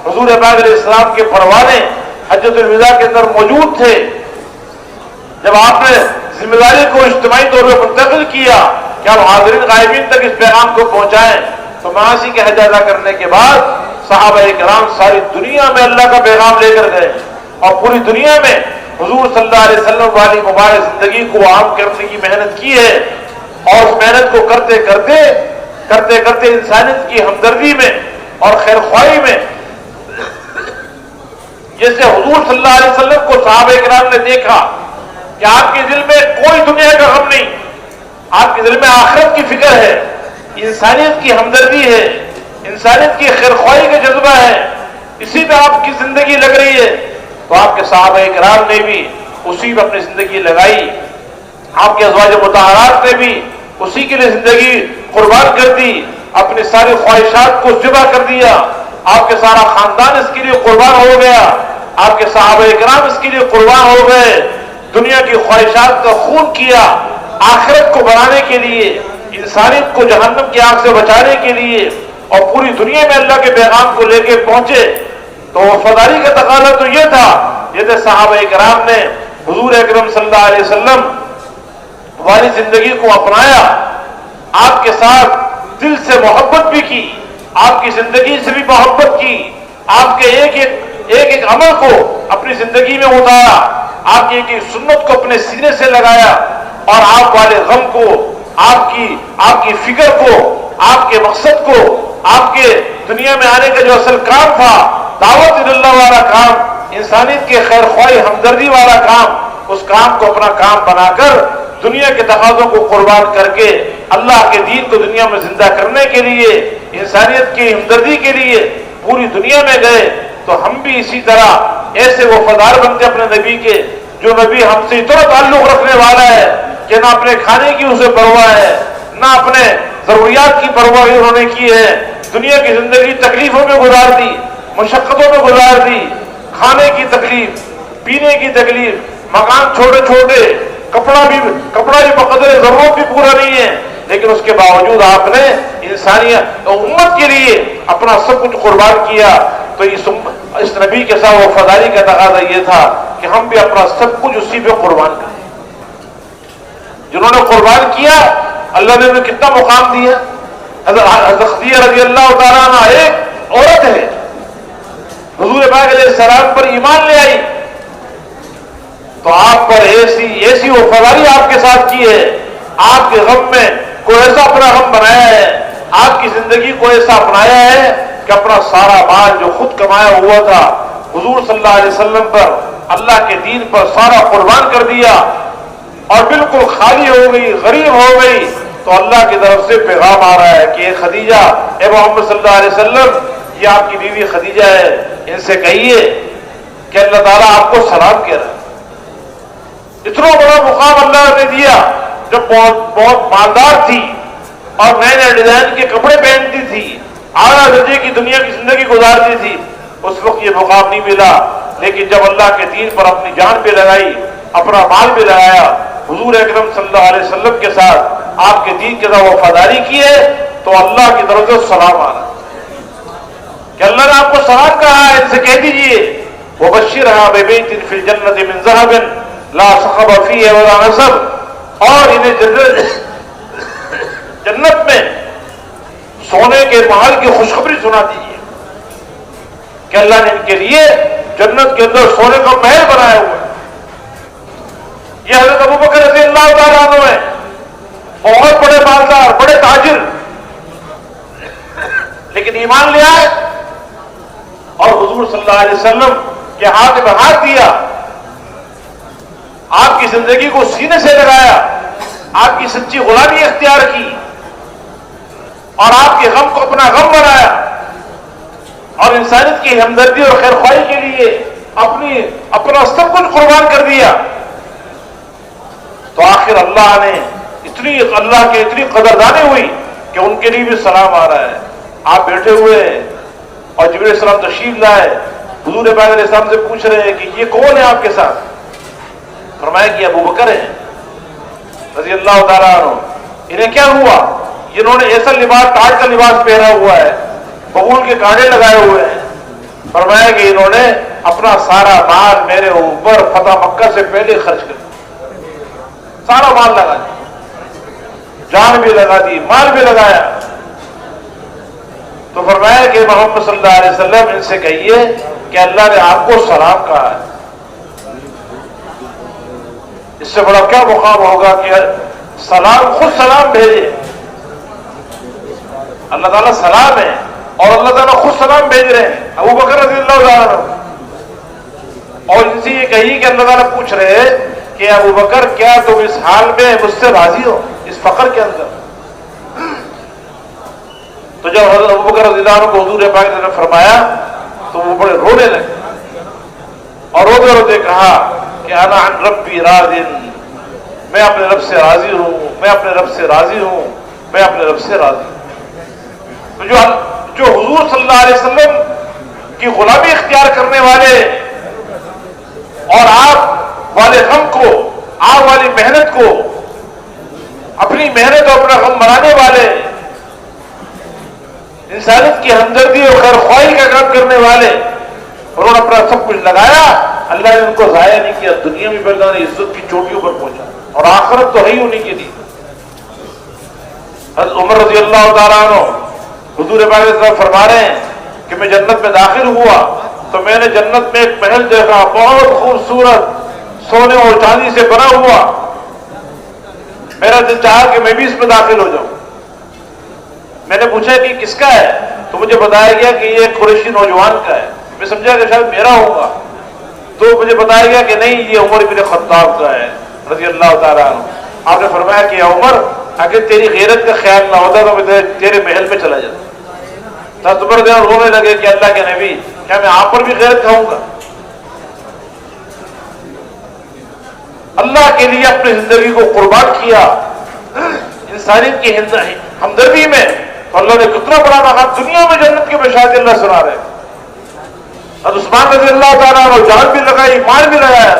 حضور پاک علیہ السلام کے پروانے حجۃ الوداع کے اندر موجود تھے. جب آپ نے ذمہ داری کو اجتماعی طور پر منتقل کیا کہ آپ حاضرین غائبین تک اس پیغام کو پہنچائیں، تو معاشی کے حج ادا کرنے کے بعد صحابہ کرام ساری دنیا میں اللہ کا پیغام لے کر گئے، اور پوری دنیا میں حضور صلی اللہ علیہ وسلم والی مبارک زندگی کو عام کرنے کی محنت کی ہے. اور اس محنت کو کرتے کرتے انسانیت کی ہمدردی میں اور خیر خواہی میں جیسے حضور صلی اللہ علیہ وسلم کو صحابہ کرام نے دیکھا کہ آپ کے دل میں کوئی دنیا کا غم نہیں، آپ کے دل میں آخرت کی فکر ہے، انسانیت کی ہمدردی ہے، انسانیت کی خیر خواہی کا جذبہ ہے، اسی پہ آپ کی زندگی لگ رہی ہے، تو آپ کے صحابہ کرام نے بھی اسی پہ اپنی زندگی لگائی، آپ کے ازواج مطہرات نے بھی اسی کے لیے زندگی قربان کر دی، اپنی ساری خواہشات کو ذبح کر دیا، آپ کے سارا خاندان اس کے لیے قربان ہو گیا، آپ کے صحابہ کرام اس کے لیے قربان ہو گئے، دنیا کی خواہشات کا خون کیا آخرت کو بنانے کے لیے، انسانیت کو جہنم کی آگ سے بچانے کے لیے، اور پوری دنیا میں اللہ کے پیغام کو لے کے پہنچے۔ تو وفاداری کا تقاضا تو یہ تھا، جیسے صحابہ کرام نے حضور اکرم صلی اللہ علیہ وسلم والی زندگی کو اپنایا، آپ کے ساتھ دل سے محبت بھی کی، آپ کی زندگی سے بھی محبت کی، آپ کے ایک عمل کو اپنی زندگی میں اتارا، آپ کی ایک سنت کو اپنے سینے سے لگایا، اور آپ والے غم کو، آپ کی فکر کو، آپ کے مقصد کو، آپ کے دنیا میں آنے کا جو اصل کام تھا، دعوت اللہ والا کام، انسانیت کے خیر خواہی ہمدردی والا کام، اس کام کو اپنا کام بنا کر دنیا کے تقاضوں کو قربان کر کے اللہ کے دین کو دنیا میں زندہ کرنے کے لیے، انسانیت کی ہمدردی کے لیے پوری دنیا میں گئے۔ تو ہم بھی اسی طرح ایسے وفادار بنتے اپنے نبی کے، جو نبی ہم سے اتنا تعلق رکھنے والا ہے کہ نہ اپنے کھانے کی اسے پرواہ ہے، نہ اپنے ضروریات کی پرواہ انہوں نے کی ہے، دنیا کی زندگی تکلیفوں میں گزار دی، مشقتوں میں گزار دی، کھانے کی تکلیف، پینے کی تکلیف، مکان چھوٹے چھوٹے، کپڑا بھی بقدر ضرورت بھی پورا نہیں ہے، لیکن اس کے باوجود آپ نے انسانیت اور امت کے لیے اپنا سب کچھ قربان کیا۔ تو اس نبی کے ساتھ وفاداری کا تقاضا یہ تھا کہ ہم بھی اپنا سب کچھ اسی پہ قربان کریں۔ جنہوں نے قربان کیا اللہ نے انہیں کتنا مقام دیا۔ حضرت خدیجہ رضی اللہ تعالیٰ عنہ ایک عورت ہے، حضور پاک علیہ السلام پر ایمان لے آئی، تو آپ پر ایسی وفاداری آپ کے ساتھ کی ہے، آپ کے غم میں کوئی ایسا اپنا غم بنایا ہے، آپ کی زندگی کو ایسا اپنایا ہے کہ اپنا سارا مال جو خود کمایا ہوا تھا حضور صلی اللہ علیہ وسلم پر، اللہ کے دین پر سارا قربان کر دیا، اور بالکل خالی ہو گئی، غریب ہو گئی۔ تو اللہ کی طرف سے پیغام آ رہا ہے کہ اے خدیجہ، اے محمد صلی اللہ علیہ وسلم، یہ آپ کی بیوی خدیجہ ہے، ان سے کہیے کہ اللہ تعالیٰ آپ کو سلام کہہ رہا ہے۔ اتنا بڑا مقام اللہ نے دیا، جب بہت مالدار تھی اور نئے نئے ڈیزائن کے کپڑے پہنتی تھی، اعلیٰ درجے کی دنیا کی زندگی گزارتی تھی، اس وقت یہ مقام نہیں ملا، لیکن جب اللہ کے دین پر اپنی جان پہ لگائی، اپنا مال بھی لگایا، حضور اکرم صلی اللہ علیہ وسلم کے ساتھ آپ کے دین کے ساتھ وفاداری کی ہے، تو اللہ کی طرف سے سلام آ رہا کہ اللہ نے آپ کو سلام کہا ہے، ان سے کہہ دیجئے وَبَشِّرْهَا بِبَيْتٍ فِي الْجَنَّةِ مِنْ ذَهَبٍ لَا صَخَبَ فِيهِ وَلَا نَصَبٍ، اور انہیں جنت میں سونے کے محل کی خوشخبری سنا دیجیے کہ اللہ نے ان کے لیے جنت کے اندر سونے کا محل بنایا ہوا ہے۔ یہ حضرت ابوبکر رضی اللہ تعالیٰ عنہ ہے، بہت بڑے مالدار، بڑے تاجر، لیکن ایمان لے آئے اور حضور صلی اللہ علیہ وسلم کے ہاتھ میں ہاتھ دیا، آپ کی زندگی کو سینے سے لگایا، آپ کی سچی غلامی اختیار کی، اور آپ کے غم کو اپنا غم بنایا، اور انسانیت کی ہمدردی اور خیر خواہی کے لیے اپنا سب کچھ قربان کر دیا۔ تو آخر اللہ کے اتنی قدردانی ہوئی کہ ان کے لیے بھی سلام آ رہا ہے۔ آپ بیٹھے ہوئے ہیں اور جبرائیل علیہ السلام تشریف لائے، حضور پاک علیہ السلام سے پوچھ رہے ہیں کہ یہ کون ہے آپ کے ساتھ؟ فرمایا کہ ابوبکر ہیں رضی اللہ تعالیٰ عنہ۔ انہیں کیا ہوا؟ جنہوں نے ایسا لباس، تاج کا لباس پہنا ہوا ہے، ببول کے کانٹے لگائے ہوئے ہیں، فرمایا کہ انہوں نے اپنا سارا مال میرے اوپر فتح مکہ سے پہلے خرچ کر دیا، سارا مال لگا دیا، جان بھی لگا دی، مال بھی لگایا۔ تو فرمایا کہ محمد صلی اللہ علیہ وسلم ان سے کہیے کہ اللہ نے آپ کو سلام کہا ہے۔ اس سے بڑا کیا مقام ہوگا کہ خود سلام بھیجے۔ اللہ تعالیٰ سلام ہے، اور اللہ تعالیٰ خود سلام بھیج رہے ہیں ابو بکر رضی اللہ تعالیٰ، اور ان سے یہ کہی کہ اللہ تعالیٰ پوچھ رہے کہ ابو بکر کیا تم اس حال میں مجھ سے راضی ہو، اس فقر کے اندر؟ تو جب حضرت ابو بکر رضی اللہ عنہ کو حضور پاک نے فرمایا تو وہ بڑے رونے لگے اور روتے روتے کہا کہ انا عن ربی راض، میں اپنے رب سے راضی ہوں، میں اپنے رب سے راضی ہوں، میں اپنے رب سے راضی ہوں۔ تو جو حضور صلی اللہ علیہ وسلم کی غلامی اختیار کرنے والے اور آپ والے غم کو، آپ والی محنت کو، اپنی محنت اور اپنا غم بنانے والے، انسانیت کی ہمدردی اور خیر خواہی کا کام کرنے والے، انہوں نے اپنا سب کچھ لگایا، اللہ نے ان کو ضائع نہیں کیا، دنیا میں بلکہ عزت کی چوٹیوں پر پہنچا، اور آخرت تو ہے ہی انہیں کے لیے۔ حضرت عمر رضی اللہ تعالیٰ عنہ حضور پاک علیہ السلام فرما رہے ہیں کہ میں جنت میں داخل ہوا تو میں نے جنت میں ایک محل دیکھا، بہت خوبصورت، سونے اور چاندی سے بنا ہوا، میرا دل چاہا کہ میں بھی اس میں داخل ہو جاؤں۔ میں نے پوچھا کہ کس کا ہے تو مجھے بتایا گیا کہ یہ ایک قریشی نوجوان کا ہے، میں سمجھا کہ شاید میرا ہوگا، تو مجھے بتایا گیا کہ نہیں، یہ عمر بن خطاب کا ہے رضی اللہ تعالیٰ عنہ۔ آپ نے فرمایا کہ عمر اگر تیری غیرت کا خیال نہ ہوتا تو میں تیرے محل میں چلا جاتا۔ عمر رونے لگے کہ اللہ کے نبی، کیا میں آپ پر بھی غیرت کھاؤں گا؟ اللہ کے لیے اپنی زندگی کو قربان کیا انسانیت کی ہمدردی میں، تو اللہ نے کتنا بڑا مقام دنیا میں جنت کے بشارت اللہ سنا رہے۔ اور عثمان رضی اللہ تعالیٰ عنہ جان بھی لگائی، مال بھی لگایا،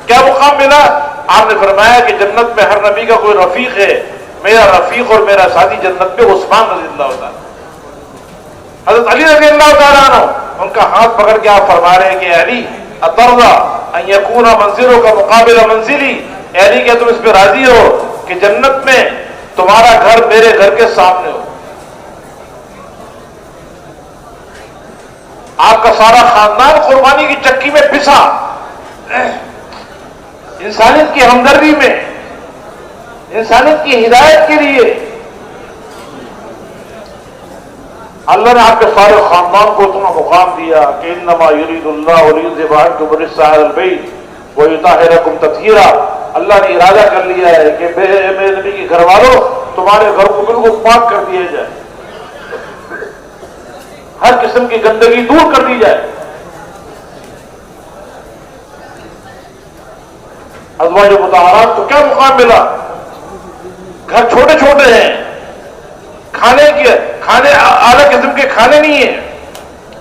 کیا مقام ملا؟ آپ نے فرمایا کہ جنت میں ہر نبی کا کوئی رفیق ہے، میرا رفیق اور میرا ساتھی جنت میں عثمان رضی اللہ تعالیٰ۔ حضرت علی رضی اللہ تعالیٰ عنہ ان کا ہاتھ پکڑ کے آپ فرما رہے ہیں کہ علی اترضى ان يكون منزلك مقابل منزلی، اے علی کیا تم اس پہ راضی ہو کہ جنت میں تمہارا گھر میرے گھر کے سامنے ہو؟ آپ کا سارا خاندان قربانی کی چکی میں پسا، انسانیت کی ہمدردی میں، انسانیت کی ہدایت کے لیے۔ اللہ نے آپ کے سارے خاندان کو اتنا مقام دیا کہ انما یرید اللہ لیذهب عنکم الرجس اہل البیت ویطہرکم تطہیرا۔ اللہ نے ارادہ کر لیا ہے کہ میرے نبی کے گھر والوں تمہارے گھر کو بالکل پاک کر دیا جائے، ہر قسم کی گندگی دور کر دی جائے۔ ازواج مطہرات کو کیا مقام ملا؟ گھر چھوٹے چھوٹے ہیں، کھانے اعلیٰ قسم کے کھانے نہیں ہیں،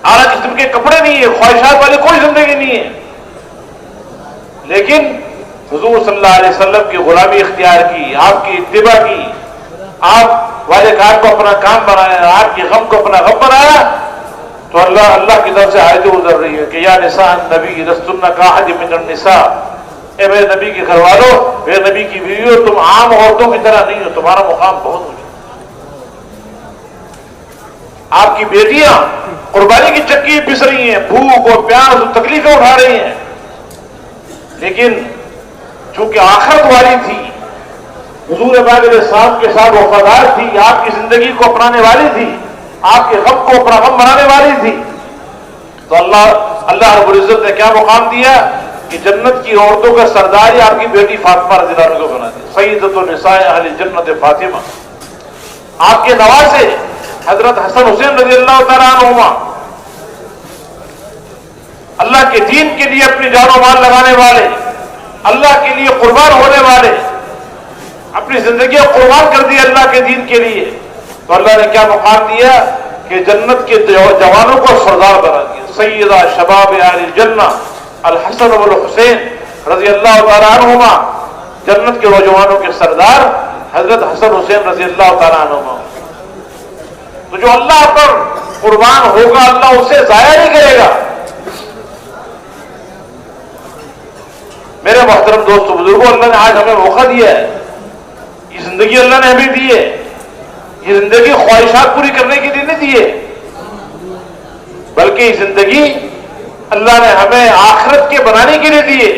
اعلیٰ قسم کے کپڑے نہیں ہیں، خواہشات والی کوئی زندگی نہیں ہے، لیکن حضور صلی اللہ علیہ وسلم کی غلامی اختیار کی، آپ کی اتباع کی، آپ والے کام کو اپنا کام بنایا، آپ کے غم کو اپنا غم بنایا، تو اللہ کی طرف سے آیتیں گزر رہی ہے کہ یا نساء النبی لستن کاحد من النساء، اے میرے نبی کے گھر والوں، میرے نبی کی بیویوں، تم عام عورتوں کی طرح نہیں ہو، تمہارا مقام بہت اونچا۔ آپ کی بیٹیاں قربانی کی چکی پس رہی ہیں، بھوک اور پیاس اور تکلیفیں اٹھا رہی ہیں، لیکن چونکہ آخرت والی تھی، حضور پاک علیہ السلام کے ساتھ وفادار تھی، آپ کی زندگی کو اپنانے والی تھی، آپ کے غم کو اپنا غم بنانے والی تھی، تو اللہ رب العزت نے کیا مقام دیا کہ جنت کی عورتوں کا سردار آپ کی بیٹی فاطمہ رضی اللہ عنہ کو بنا دیا، سیدۃ النساء اہل جنت فاطمہ۔ آپ کے نواسے حضرت حسن حسین رضی اللہ تعالیٰ عنہما، اللہ کے دین کے لیے اپنی جان و مال لگانے والے، اللہ کے لیے قربان ہونے والے، اپنی زندگی قربان کر دی اللہ کے دین کے لیے، تو اللہ نے کیا مقام دیا کہ جنت کے جوانوں کو سردار بنا دیا۔ سیدہ شباب اہل الجنہ الحسن والحسین رضی اللہ تعالیٰ عنہما، جنت کے نوجوانوں کے سردار حضرت حسن حسین رضی اللہ تعالیٰ عنہما۔ تو جو اللہ پر قربان ہوگا اللہ اسے ضائع نہیں کرے گا۔ میرے محترم دوستو بزرگوں، اللہ نے آج ہمیں موقع دیا ہے، یہ زندگی اللہ نے ہمیں دی ہے، یہ زندگی خواہشات پوری کرنے کے لیے نہیں دی ہے، بلکہ یہ زندگی اللہ نے ہمیں آخرت کے بنانے کے لیے دی ہے،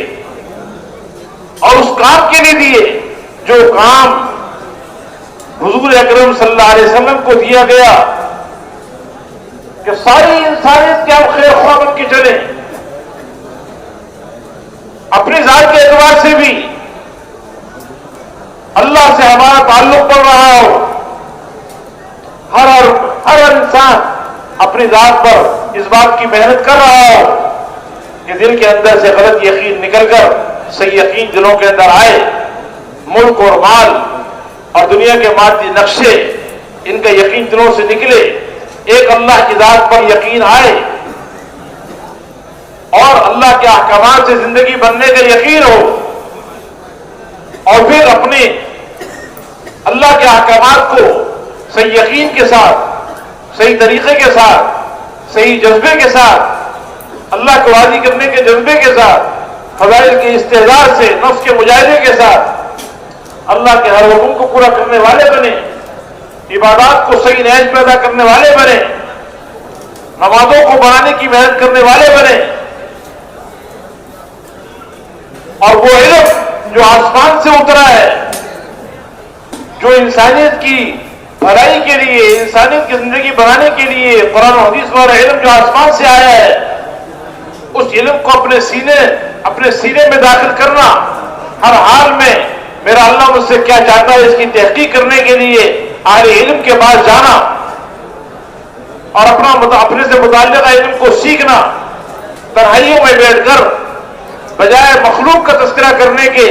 اور اس کام کے لیے دی ہے جو کام حضور اکرم صلی اللہ علیہ وسلم کو دیا گیا کہ ساری انسانیت کے ہم خیر خواہ بن کے چلیں، اپنی ذات کے اعتبار سے بھی اللہ سے ہمارا تعلق بڑھ رہا ہو، ہر انسان اپنی ذات پر اس بات کی محنت کر رہا ہو کہ دل کے اندر سے غلط یقین نکل کر صحیح یقین دلوں کے اندر آئے، ملک اور مال اور دنیا کے مادی نقشے ان کا یقین دلوں سے نکلے، ایک اللہ کی ذات پر یقین آئے اور اللہ کے احکامات سے زندگی بننے کا یقین ہو، اور پھر اپنے اللہ کے احکامات کو صحیح یقین کے ساتھ، صحیح طریقے کے ساتھ، صحیح جذبے کے ساتھ، اللہ کو راضی کرنے کے جذبے کے ساتھ، فضائل کے استحضار سے، نفس کے مجاہدے کے ساتھ اللہ کے ہر حکم کو پورا کرنے والے بنے، عبادات کو صحیح نہج پیدا کرنے والے بنے، نمازوں کو بنانے کی محنت کرنے والے بنے، اور وہ علم جو آسمان سے اترا ہے، جو انسانیت کی بھلائی کے لیے، انسانیت کی زندگی بنانے کے لیے قرآن و حدیث والا علم جو آسمان سے آیا ہے، اس علم کو اپنے سینے میں داخل کرنا، ہر حال میں میرا اللہ مجھ سے کیا چاہتا ہے اس کی تحقیق کرنے کے لیے اہل علم کے پاس جانا اور اپنے سے متعلقہ علم کو سیکھنا، تنہائیوں میں بیٹھ کر بجائے مخلوق کا تذکرہ کرنے کے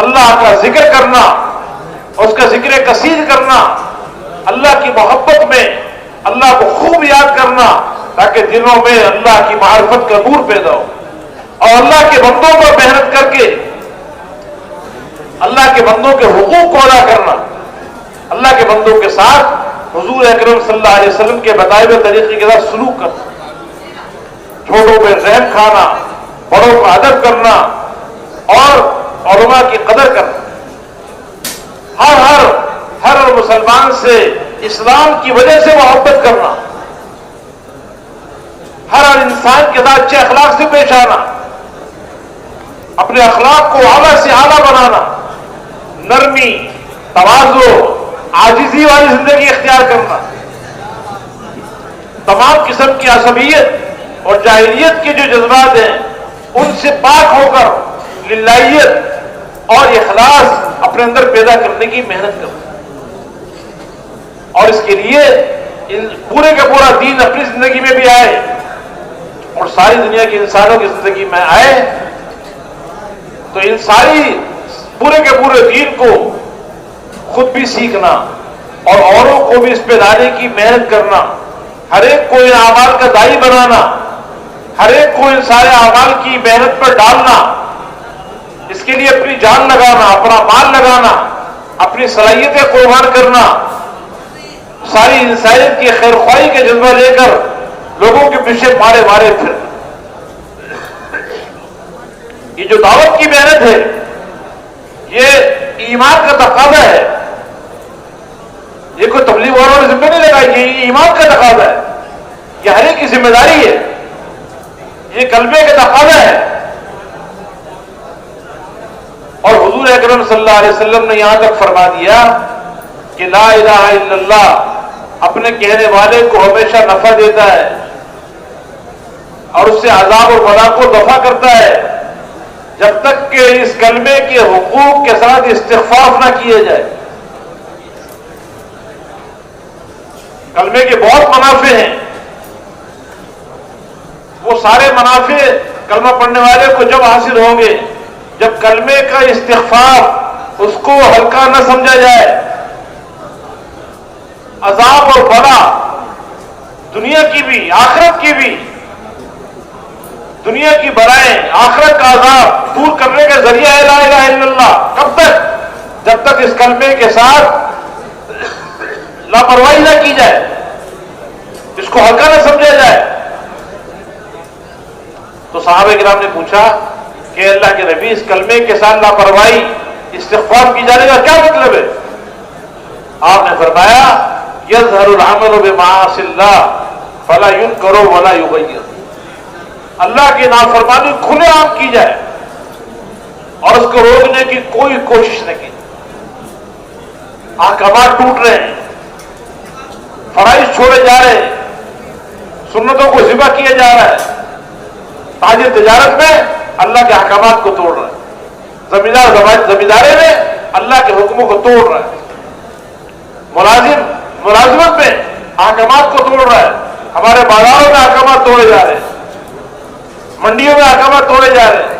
اللہ کا ذکر کرنا، اس کا ذکر کثیر کرنا، اللہ کی محبت میں اللہ کو خوب یاد کرنا، تاکہ دلوں میں اللہ کی معرفت کا نور پیدا ہو، اور اللہ کے بندوں پر محنت کر کے اللہ کے بندوں کے حقوق کو ادا کرنا، اللہ کے بندوں کے ساتھ حضور اکرم صلی اللہ علیہ وسلم کے بتائے ہوئے طریقے کے ساتھ سلوک کرنا، چھوٹوں پہ رحم کھانا، بڑوں کا ادب کرنا اور علماء کی قدر کرنا، ہر مسلمان سے اسلام کی وجہ سے محبت کرنا، ہر انسان کے ساتھ اچھے اخلاق سے پیش آنا، اپنے اخلاق کو اعلیٰ سے اعلیٰ بنانا، نرمی، تواضع، عاجزی والی زندگی اختیار کرنا، تمام قسم کی عصبیت اور جاہلیت کے جو جذبات ہیں ان سے پاک ہو کر للہیت اور اخلاص اپنے اندر پیدا کرنے کی محنت کرنا، اور اس کے لیے پورے کا پورا دین اپنی زندگی میں بھی آئے اور ساری دنیا کے انسانوں کی زندگی میں آئے، تو ان ساری پورے کے پورے دین کو خود بھی سیکھنا اور اوروں کو بھی اس پہ لانے کی محنت کرنا، ہر ایک کو ان اعمال کا داعی بنانا، ہر ایک کو ان سارے اعمال کی محنت پر ڈالنا، اس کے لیے اپنی جان لگانا، اپنا مال لگانا، اپنی صلاحیتیں قربان کرنا، ساری انسانیت کی خیر خواہی کا جذبہ لے کر لوگوں کے پیچھے مارے پھر، یہ جو دعوت کی محنت ہے یہ ایمان کا تقاضا ہے، یہ کوئی تبلیغ والوں نے ذمہ نہیں لگائی، یہ ایمان کا تقاضا ہے، یہ ہر ایک کی ذمہ داری ہے، یہ کلمے کا تقاضا ہے، اور حضور اکرم صلی اللہ علیہ وسلم نے یہاں تک فرما دیا کہ لا الہ الا اللہ اپنے کہنے والے کو ہمیشہ نفع دیتا ہے اور اس سے عذاب اور بلا کو دفع کرتا ہے، جب تک کہ اس کلمے کے حقوق کے ساتھ استخفاف نہ کیے جائے۔ کلمے کے بہت منافع ہیں، وہ سارے منافع کلمہ پڑھنے والے کو جب حاصل ہوں گے جب کلمے کا استخفاف اس کو ہلکا نہ سمجھا جائے، عذاب اور بلا دنیا کی بھی آخرت کی بھی، دنیا کی بلائیں آخرت کا عذاب دور کرنے کا ذریعہ ہے لا الہ الا اللہ۔ کب تک؟ جب تک اس کلمے کے ساتھ لاپرواہی نہ کی جائے، اس کو ہلکا نہ سمجھا جائے۔ تو صحابہ کرام نے پوچھا کہ اللہ کے نبی اس کلمے کے ساتھ لاپرواہی استغفار کی جانے کا کیا مطلب ہے؟ آپ نے فرمایا یظہر العمل بمعاصی اللہ فلا ینکر ولا یغیر، اللہ کی نافرمانی کھلے عام کی جائے اور اس کو روکنے کی کوئی کوشش نہ کی، احکامات ٹوٹ رہے ہیں، فرائض چھوڑے جا رہے ہیں، سنتوں کو ذبح کیا جا رہا ہے، تاجر تجارت میں اللہ کے احکامات کو توڑ رہا ہے، زمیندارے میں اللہ کے حکموں کو توڑ رہا ہے، ملازمت میں احکامات کو توڑ رہا ہے، ہمارے بازاروں میں احکامات توڑے جا رہے ہیں، منڈیوں میں احکامات توڑے جا رہے ہیں،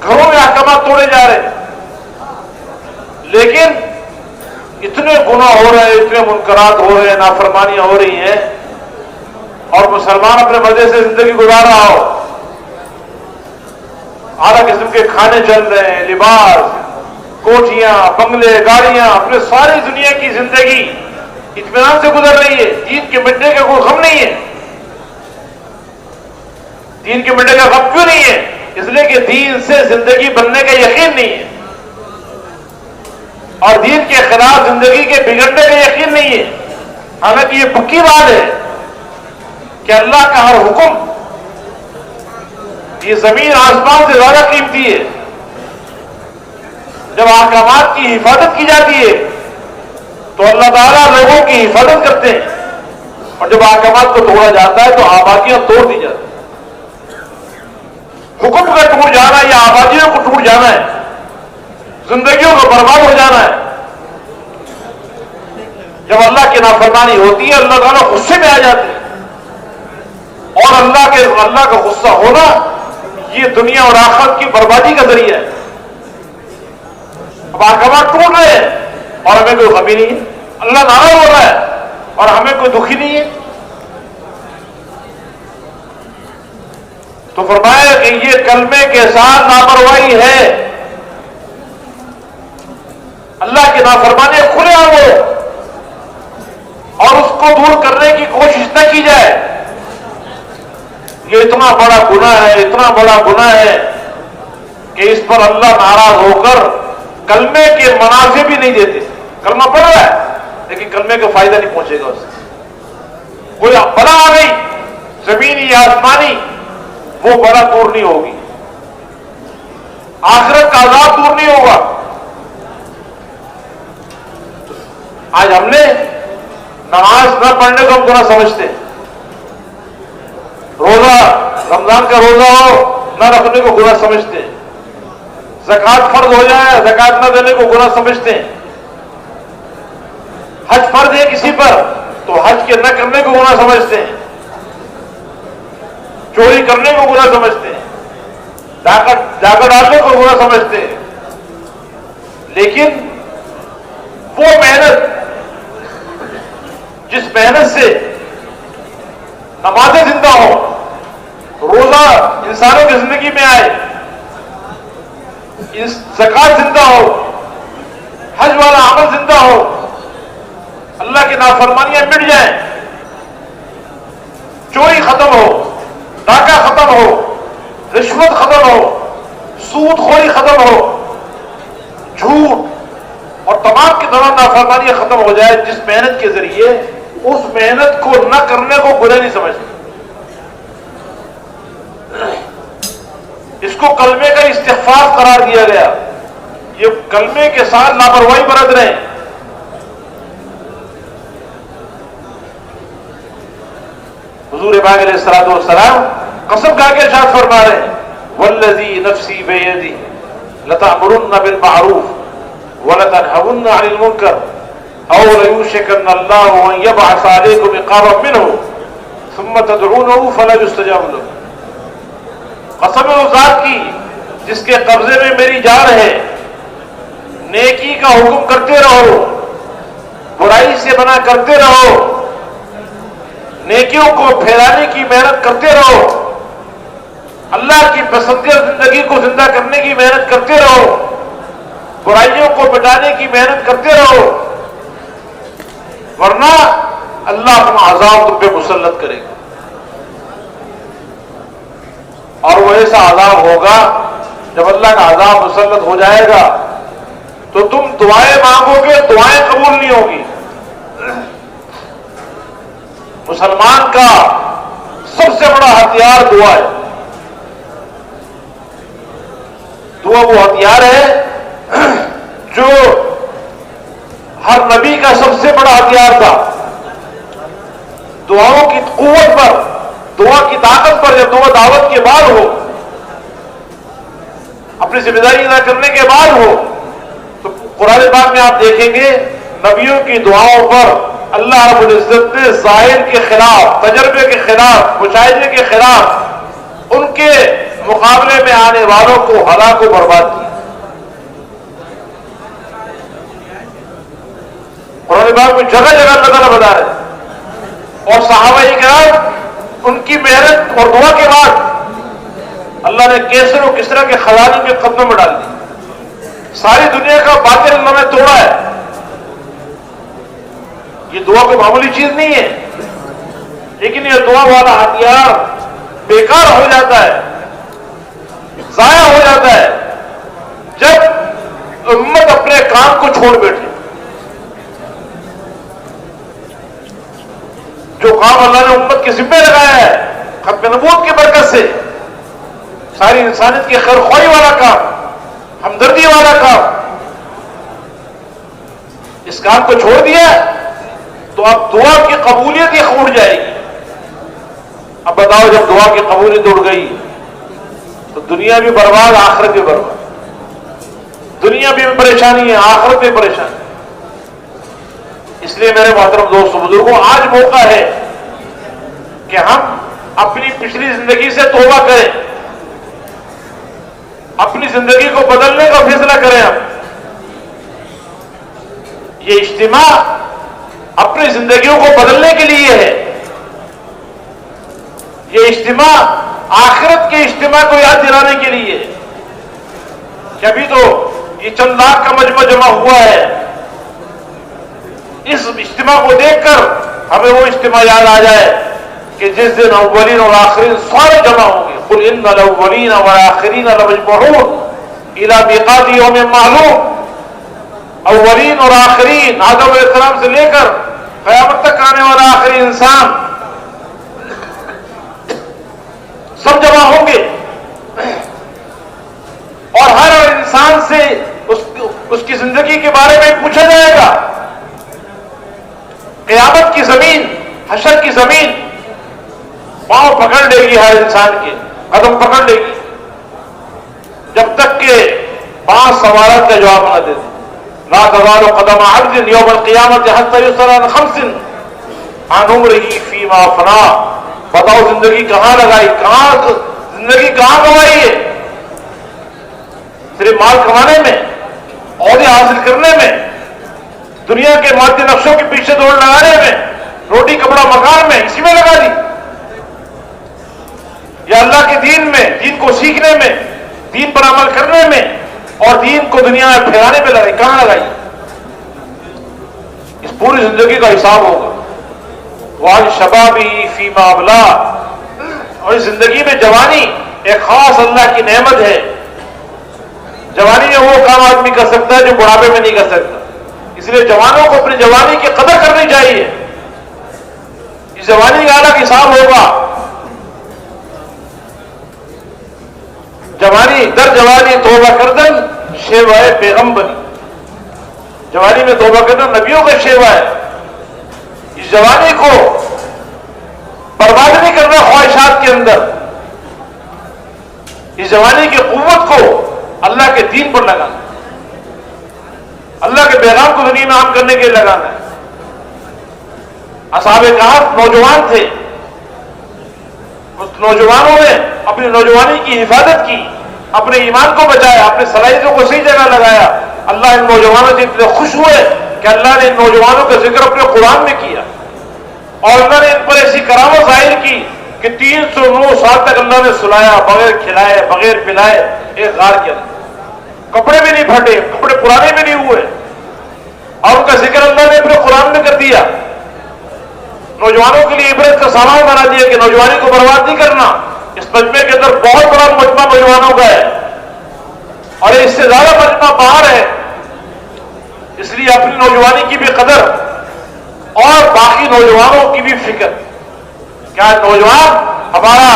گھروں میں احکامات توڑے جا رہے ہیں، لیکن اتنے گناہ ہو رہے ہیں، اتنے منکرات ہو رہے ہیں، نافرمانیاں ہو رہی ہیں، اور مسلمان اپنے مزے سے زندگی گزار رہا ہو، اعلیٰ قسم کے کھانے چل رہے ہیں، لباس، کوٹھیاں، بنگلے، گاڑیاں، اپنے ساری دنیا کی زندگی اطمینان سے گزر رہی ہے، دین کے مٹنے کا کوئی غم نہیں ہے۔ دین کے مٹنے کا غم کیوں نہیں ہے؟ اس لیے کہ دین سے زندگی بننے کا یقین نہیں ہے، اور دین کے خلاف زندگی کے بگڑنے کا یقین نہیں ہے۔ حالانکہ یہ پکی بات ہے کہ اللہ کا ہر حکم یہ زمین آسمان سے زیادہ قیمتی ہے۔ جب احکامات کی حفاظت کی جاتی ہے تو اللہ تعالیٰ لوگوں کی حفاظت کرتے ہیں، اور جب احکامات کو توڑا جاتا ہے تو آبادیاں توڑ دی جاتی ہیں۔ حکم کا ٹوٹ جانا یا آبادیوں کو ٹوٹ جانا ہے، زندگیوں کو برباد ہو جانا ہے۔ جب اللہ کی نافرمانی ہوتی ہے اللہ تعالیٰ غصے میں آ جاتے ہیں، اور اللہ کا غصہ ہونا یہ دنیا اور آخرت کی بربادی کا ذریعہ ہے۔ اب احکامات ٹوٹ رہے ہیں اور ہمیں کوئی غمی نہیں ہے، اللہ ناراض ہو رہا ہے اور ہمیں کوئی دکھی نہیں ہے۔ تو فرمایا کہ یہ کلمے کے ساتھ لاپرواہی ہے، اللہ کی نافرمانی کھلے عام ہو اور اس کو دور کرنے کی کوشش نہ کی جائے۔ یہ اتنا بڑا گناہ ہے، اتنا بڑا گناہ ہے کہ اس پر اللہ ناراض ہو کر کلمے کے منافع بھی نہیں دیتے۔ کلمہ پڑھ رہا ہے لیکن کلمے کا فائدہ نہیں پہنچے گا اسے۔ کوئی بلا آ گئی زمینی یا آسمانی، وہ بلا دور نہیں ہوگی، آخرت کا عذاب دور نہیں ہوگا۔ آج ہم نے نماز نہ پڑھنے کو ہم گناہ سمجھتے ہیں، روزہ رمضان کا روزہ ہو نہ رکھنے کو گناہ سمجھتے ہیں، زکوٰۃ فرض ہو جائے زکوٰۃ نہ دینے کو گناہ سمجھتے ہیں، حج فرض ہے کسی پر تو حج کے نہ کرنے کو گناہ سمجھتے ہیں، چوری کرنے کو گناہ سمجھتے ہیں، ڈاکہ ڈالنے کو گناہ سمجھتے ہیں۔ لیکن وہ محنت جس محنت سے نمازیں زندہ ہو، روزہ انسانوں کی زندگی میں آئے، زکوٰۃ زندہ ہو، حج والا عمل زندہ ہو، اللہ کی نافرمانیاں مٹ جائیں، چوری ختم ہو، ڈاکہ ختم ہو، رشوت ختم ہو، سود خوری ختم ہو، جھوٹ اور تمام کی تمام نافرمانیاں ختم ہو جائے، جس محنت کے ذریعے اس محنت کو نہ کرنے کو گناہ نہیں سمجھتے۔ اس کو کلمے کا استغفار قرار دیا گیا، یہ کلمے کے ساتھ لاپرواہی برت رہے ہیں۔ حضور پاک علیہ الصلوۃ والسلام قسم کھا کے ارشاد فرما رہے ہیں، والذی نفسی بیدی لتأمرن بالمعروف ولتنہون عن المنکر او لیوشکن اللہ ان یبعث علیکم عقابا منہ ثم تدعونہ فلا یستجاب لکم۔ قسم اس ذات کی جس کے قبضے میں میری جان ہے، نیکی کا حکم کرتے رہو، برائی سے منع کرتے رہو، نیکیوں کو پھیلانے کی محنت کرتے رہو، اللہ کی پسندیدہ زندگی کو زندہ کرنے کی محنت کرتے رہو، برائیوں کو مٹانے کی محنت کرتے رہو، ورنہ اللہ اپنا عذاب تم پہ مسلط کرے گا، اور وہ ایسا عذاب ہوگا جب اللہ کا عذاب مسلط ہو جائے گا تو تم دعائیں مانگو گے، دعائیں قبول نہیں ہوگی۔ مسلمان کا سب سے بڑا ہتھیار دعا ہے۔ دعا وہ ہتھیار ہے جو ہر نبی کا سب سے بڑا ہتھیار تھا. دعاؤں کی قوت پر، دعا کی طاقت پر، جب دعا دعوت کے بعد ہو، اپنی ذمہ داری ادا کرنے کے بعد ہو، تو قرآن پاک میں آپ دیکھیں گے نبیوں کی دعاؤں پر اللہ رب العزت نے ظاہر کے خلاف، تجربے کے خلاف، مشاہدے کے خلاف ان کے مقابلے میں آنے والوں کو ہلاک و برباد کیا. قرآن پاک میں جگہ جگہ اللہ تعالیٰ بتا رہے ہیں. اور صحابہ کرام ان کی محنت اور دعا کے بعد اللہ نے کیسر و کسرا کے خزانے کے قدموں میں ڈال دی. ساری دنیا کا باطل اللہ نے توڑا ہے. یہ دعا کوئی معمولی چیز نہیں ہے، لیکن یہ دعا والا ہتھیار بیکار ہو جاتا ہے، ضائع ہو جاتا ہے جب امت اپنے کام کو چھوڑ بیٹھے. جو کام اللہ نے امت کے ذمہ لگایا ہے ختم نبوت کی برکت سے، ساری انسانیت کی خیر خواہی والا کام، ہمدردی والا کام، اس کام کو چھوڑ دیا تو اب دعا کی قبولیت ہی اڑ جائے گی. اب بتاؤ جب دعا کی قبولیت اڑ گئی تو دنیا بھی برباد، آخرت بھی برباد. دنیا بھی پریشانی ہے، آخرت بھی پریشانی. اس لیے میرے محترم دوستوں بزرگوں، آج موقع ہے کہ ہم اپنی پچھلی زندگی سے توبہ کریں، اپنی زندگی کو بدلنے کا فیصلہ کریں. ہم یہ اجتماع اپنی زندگیوں کو بدلنے کے لیے ہے. یہ اجتماع آخرت کے اجتماع کو یاد دلانے کے لیے ہے. کہ ابھی تو یہ چند لاکھ کا مجمع جمع ہوا ہے، اس اجتماع کو دیکھ کر ہمیں وہ اجتماع یاد آ جائے کہ جس دن اولین اور آخرین سارے جمع ہوں گے. قل ان الاولین والآخرین لمجموعون الی میقات یوم معلوم. اولین اور آخرین، آدم علیہ السلام سے لے کر قیامت تک آنے والا آخری انسان سب جمع ہوں گے، اور ہر انسان سے اس کی زندگی کے بارے میں پوچھا جائے گا. قیامت کی زمین، حشر کی زمین پاؤں پکڑ لے گی، ہر انسان کے قدم پکڑ لے گی، جب تک کہ 5 سوالات کا جواب نہ دے دیں. لا تزال قدم عبد یوم القیامت حتی یسأل عن 5 عن عمره فیما افنا. بتاؤ زندگی کہاں لگائی، زندگی کہاں گوائی ہے؟ صرف مال کمانے میں، عہدے حاصل کرنے میں، دنیا کے مادی نقشوں کے پیچھے دوڑ لگانے میں، روٹی کپڑا مکان میں، اسی میں لگا دی؟ یا اللہ کے دین میں، دین کو سیکھنے میں، دین پر عمل کرنے میں اور دین کو دنیا میں پھیلانے میں لگائی؟ کہاں لگائی؟ اس پوری زندگی کا حساب ہوگا. وَعَنْ شَبَابِهِ فِيمَا أَبْلَىٰ. اور اس زندگی میں جوانی ایک خاص اللہ کی نعمت ہے. جوانی میں وہ کام آدمی کر سکتا ہے جو بڑھاپے میں نہیں کر سکتا. اس لیے جوانوں کو اپنی جوانی کی قدر کرنی چاہیے. اس جوانی کا الگ حساب ہوگا. جوانی در جوانی توبہ کردن شیوائے پیغمبری. جوانی میں توبہ کرنا نبیوں کا شیوا ہے. اس جوانی کو برباد نہیں کرنا خواہشات کے اندر. اس جوانی کی قوت کو اللہ کے دین پر لگانا، اللہ کے پیغام کو دنیا میں عام کرنے کے لیے لگانا ہے. اصحاب کہف نوجوان تھے. اس نوجوانوں نے اپنی نوجوانی کی حفاظت کی، اپنے ایمان کو بچایا، اپنے صلاحیتوں کو صحیح جگہ لگایا. اللہ ان نوجوانوں سے اتنے خوش ہوئے کہ اللہ نے ان نوجوانوں کا ذکر اپنے قرآن میں کیا، اور اللہ نے ان پر ایسی کرامت ظاہر کی کہ 309 سال تک اللہ نے سلایا، بغیر کھلائے، بغیر پلائے، ایک غار کے اندر. کپڑے بھی نہیں پھٹے، کپڑے پرانے بھی نہیں ہوئے، اور ان کا ذکر اللہ نے اپنے قرآن میں کر دیا. نوجوانوں کے لیے عبرت کا سامان بنا دیا کہ نوجوانی کو برباد نہیں کرنا. اس مجمع کے اندر بہت بڑا مجمع نوجوانوں کا ہے، اور اس سے زیادہ مجمع باہر ہے. اس لیے اپنی نوجوانی کی بھی قدر اور باقی نوجوانوں کی بھی فکر. کیا نوجوان ہمارا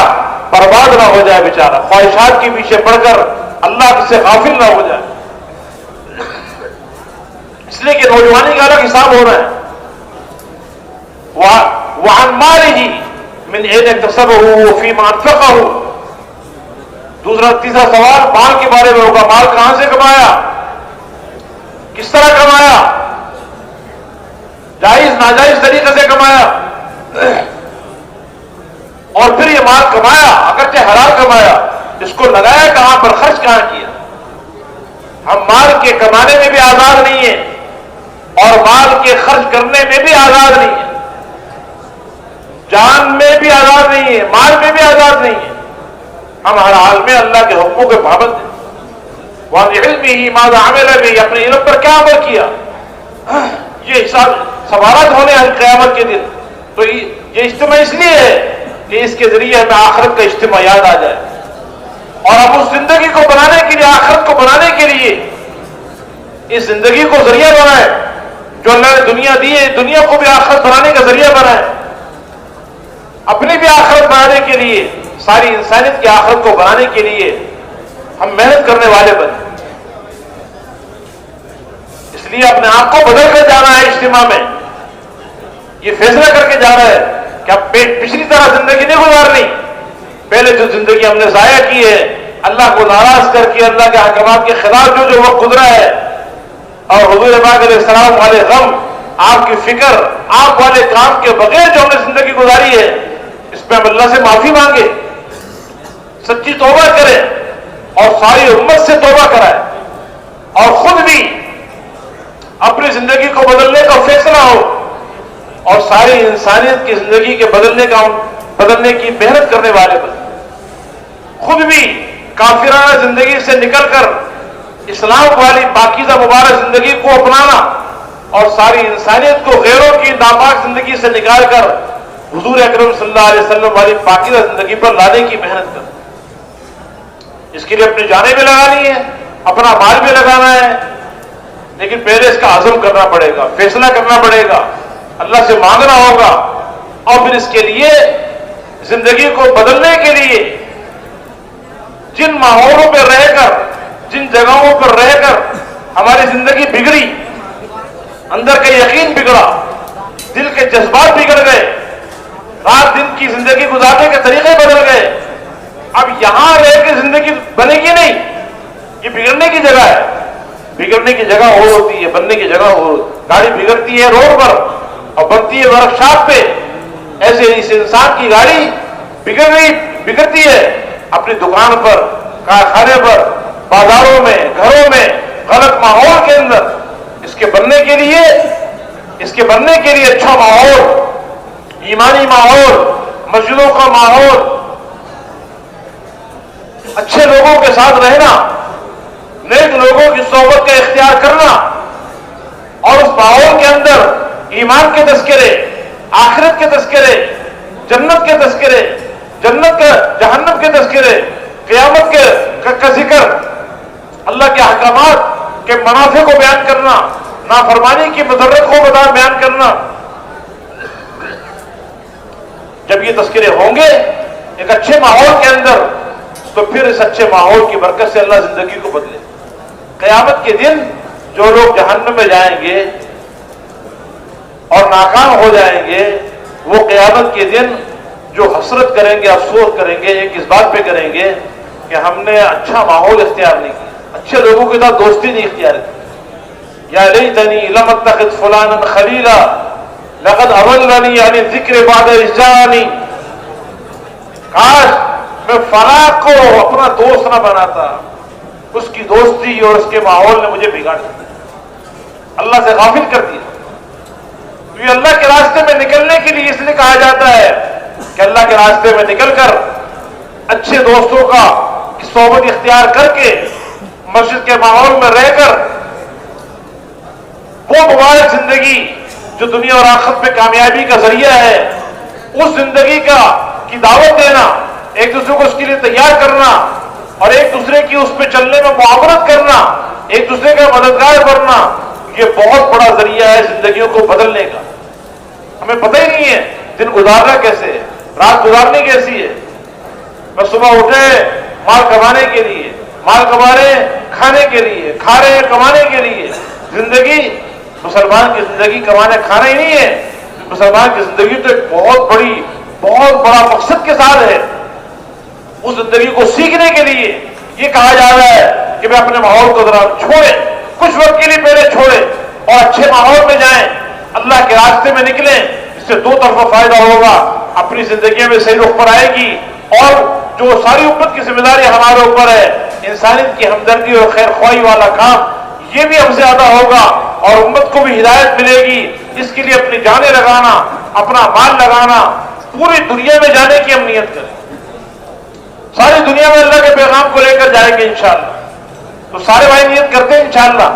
برباد نہ ہو جائے بیچارہ، خواہشات کے پیچھے پڑ کر اللہ سے غافل نہ ہو جائے. اس لیے کہ نوجوانی کا الگ حساب ہو رہا ہے. وعن ماله من اين اكتسبه وفيما انفقه. تیسرا سوال مال کے بارے میں ہوگا. مال کہاں سے کمایا, کس طرح کمایا, جائز ناجائز طریقے سے کمایا, اور پھر یہ مال کمایا اگرچہ حلال کمایا, اس کو لگایا کہاں پر, خرچ کہاں کیا. ہم مال کے کمانے میں بھی آزاد نہیں ہیں اور مال کے خرچ کرنے میں بھی آزاد نہیں ہیں, جان میں بھی آزاد نہیں ہے, مال میں بھی آزاد نہیں ہے. ہم ہر حال میں اللہ کے حکموں کے پابند ہیں. وَعَنْ عِلْمِهِ مَاذَا عَمِلَ بِهِ, اپنے علم پر کیا عمل کیا. یہ حساب سوالات ہونے ہیں قیامت کے دن. تو یہ اجتماع اس لیے ہے کہ اس کے ذریعے ہمیں آخرت کا اجتماع یاد آ جائے, اور ہم اس زندگی کو بنانے کے لیے, آخرت کو بنانے کے لیے اس زندگی کو ذریعہ بنائے جو اللہ نے دنیا دی ہے, دنیا کو بھی آخرت بنانے کا ذریعہ بنائے. اپنی بھی آخرت بنانے کے لیے, ساری انسانیت کی آخرت کو بنانے کے لیے ہم محنت کرنے والے بنے. اس لیے اپنے آپ کو بدل کر جانا ہے اجتماع میں. یہ فیصلہ کر کے جانا ہے کہ اب پچھلی طرح زندگی نہیں گزارنی. پہلے جو زندگی ہم نے ضائع کی ہے, اللہ کو ناراض کر کے, اللہ کے احکامات کے خلاف جو وقت گزرا ہے, اور حضور پاک علیہ السلام والے غم, آپ کی فکر, آپ والے کام کے بغیر جو ہم نے زندگی گزاری ہے, اس پہ ہم اللہ سے معافی مانگے, سچی توبہ کریں اور ساری امت سے توبہ کرائیں, اور خود بھی اپنی زندگی کو بدلنے کا فیصلہ ہو, اور ساری انسانیت کی زندگی کے بدلنے کی محنت کرنے والے بنے. خود بھی کافرانہ زندگی سے نکل کر اسلام والی پاکیزہ مبارک زندگی کو اپنانا, اور ساری انسانیت کو غیروں کی ناپاک زندگی سے نکال کر حضور اکرم صلی اللہ علیہ وسلم والی پاکیزہ زندگی پر لانے کی محنت کرنا. اس کے لیے اپنی جانیں بھی لگانی ہے, اپنا مال بھی لگانا ہے, لیکن پہلے اس کا عزم کرنا پڑے گا, فیصلہ کرنا پڑے گا, اللہ سے مانگنا ہوگا, اور پھر اس کے لیے زندگی کو بدلنے کے لیے جن ماحولوں پہ رہ کر, جن جگہوں پر رہ کر ہماری زندگی بگڑی, اندر کا یقین بگڑا, دل کے جذبات بگڑ گئے, رات دن کی زندگی گزارنے کے طریقے بدل گئے, اب یہاں رہ کے زندگی بنے گی نہیں. یہ بگڑنے کی جگہ ہے. بگڑنے کی جگہ اور ہوتی ہے, بننے کی جگہ اور. گاڑی بگڑتی ہے روڈ پر اور بنتی ہے ورکشاپ پہ. ایسے اس انسان کی گاڑی بگڑتی ہے اپنی دکان پر, کارخانے پر, بازاروں میں, گھروں میں, غلط ماحول کے اندر. اس کے بننے کے لیے اچھا ماحول, ایمانی ماحول, مسجدوں کا ماحول, اچھے لوگوں کے ساتھ رہنا, نیک لوگوں کی صحبت کا اختیار کرنا, اور اس ماحول کے اندر ایمان کے تذکرے, آخرت کے تذکرے, جنت کے تذکرے, جہنم کے تذکرے, قیامت کا ذکر, اللہ کے احکامات کے منافع کو بیان کرنا, نافرمانی کی مضرت کو بیان کرنا. جب یہ تذکرے ہوں گے ایک اچھے ماحول کے اندر, تو پھر اس اچھے ماحول کی برکت سے اللہ زندگی کو بدلے. قیامت کے دن جو لوگ جہنم میں جائیں گے اور ناکام ہو جائیں گے, وہ قیامت کے دن جو حسرت کریں گے, افسوس کریں گے, ایک اس بات پہ کریں گے کہ ہم نے اچھا ماحول اختیار نہیں کیا, اچھے لوگوں کے ساتھ دوستی نہیں اختیار کی. یا لیتنی لم اتخذ فلانا خلیلا لقد اضلنی عن الذکر بعد اذ جاءنی. کاش میں فلاں کو اپنا دوست نہ بناتا, اس کی دوستی اور اس کے ماحول نے مجھے بگاڑ دیا, اللہ سے غافل کر دیا. تو یہ اللہ کے راستے میں نکلنے کے لیے اس لیے کہا جاتا ہے کہ اللہ کے راستے میں نکل کر اچھے دوستوں کا صحبت اختیار کر کے مسجد کے ماحول میں رہ کر وہ مبارک زندگی جو دنیا اور آخرت میں کامیابی کا ذریعہ ہے, اس زندگی کی دعوت دینا, ایک دوسرے کو اس کے لیے تیار کرنا, اور ایک دوسرے کی اس پہ چلنے میں معاونت کرنا, ایک دوسرے کا مددگار بننا, یہ بہت بڑا ذریعہ ہے زندگیوں کو بدلنے کا. ہمیں پتہ ہی نہیں ہے دن گزارنا کیسے ہے, رات گزارنی کیسی ہے. بس صبح اٹھے مال کمانے کے لیے, مال کما رہے ہیں کھانے کے لیے, کھا رہے ہیں کمانے کے لیے. زندگی مسلمان کی زندگی کمانے کھانا ہی نہیں ہے. مسلمان کی زندگی تو ایک بہت بڑا مقصد کے ساتھ ہے. اس زندگی کو سیکھنے کے لیے یہ کہا جا رہا ہے کہ میں اپنے ماحول کو ذرا چھوڑیں, کچھ وقت کے لیے پہلے چھوڑیں اور اچھے ماحول میں جائیں, اللہ کے راستے میں نکلیں. اس سے دو طرفہ فائدہ ہوگا, اپنی زندگیوں میں صحیح رخ پر آئے گی, اور جو ساری امت کی ذمہ داری ہمارے اوپر ہے, انسانیت کی ہمدردی اور خیر خواہی والا کام, یہ بھی ہم سے زیادہ ہوگا اور امت کو بھی ہدایت ملے گی. اس کے لیے اپنی جانیں لگانا, اپنا مال لگانا, پوری دنیا میں جانے کی ہم نیت کریں. ساری دنیا میں اللہ کے پیغام کو لے کر جائیں گے انشاءاللہ. تو سارے بھائی نیت کرتے ہیں انشاءاللہ.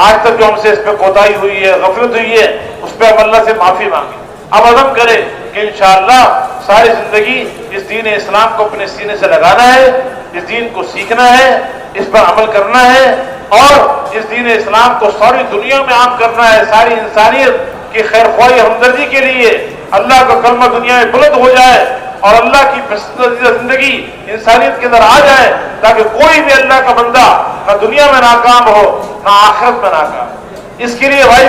آج تک جو ہم سے اس پہ کوتاہی ہوئی ہے, غفلت ہوئی ہے, اس پہ ہم اللہ سے معافی مانگیں. اب عزم کریں کہ انشاءاللہ ساری زندگی اس دین اسلام کو اپنے سینے سے لگانا ہے, اس دین کو سیکھنا ہے, اس پر عمل کرنا ہے, اور اس دین اسلام کو ساری دنیا میں عام کرنا ہے. ساری انسانیت کی خیر خواہی ہمدردی کے لیے اللہ کا کلمہ دنیا میں بلند ہو جائے اور اللہ کی پسندیدہ زندگی انسانیت کے اندر آ جائے, تاکہ کوئی بھی اللہ کا بندہ نہ دنیا میں ناکام ہو نہ آخرت میں ناکام. اس کے لیے بھائی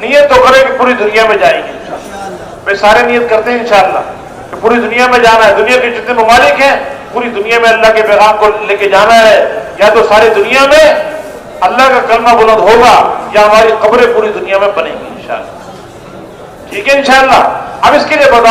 نیت تو کرے کہ پوری دنیا میں جائیں گے انشاءاللہ. میں سارے نیت کرتے ہیں انشاءاللہ کہ پوری دنیا میں جانا ہے. دنیا کے جتنے ممالک ہیں پوری دنیا میں اللہ کے پیغام کو لے کے جانا ہے. یا تو ساری دنیا میں اللہ کا کلمہ بلند ہوگا یا ہماری قبریں پوری دنیا میں بنیں گی انشاءاللہ. ٹھیک ہے انشاءاللہ. اب اس کے لیے بتاؤ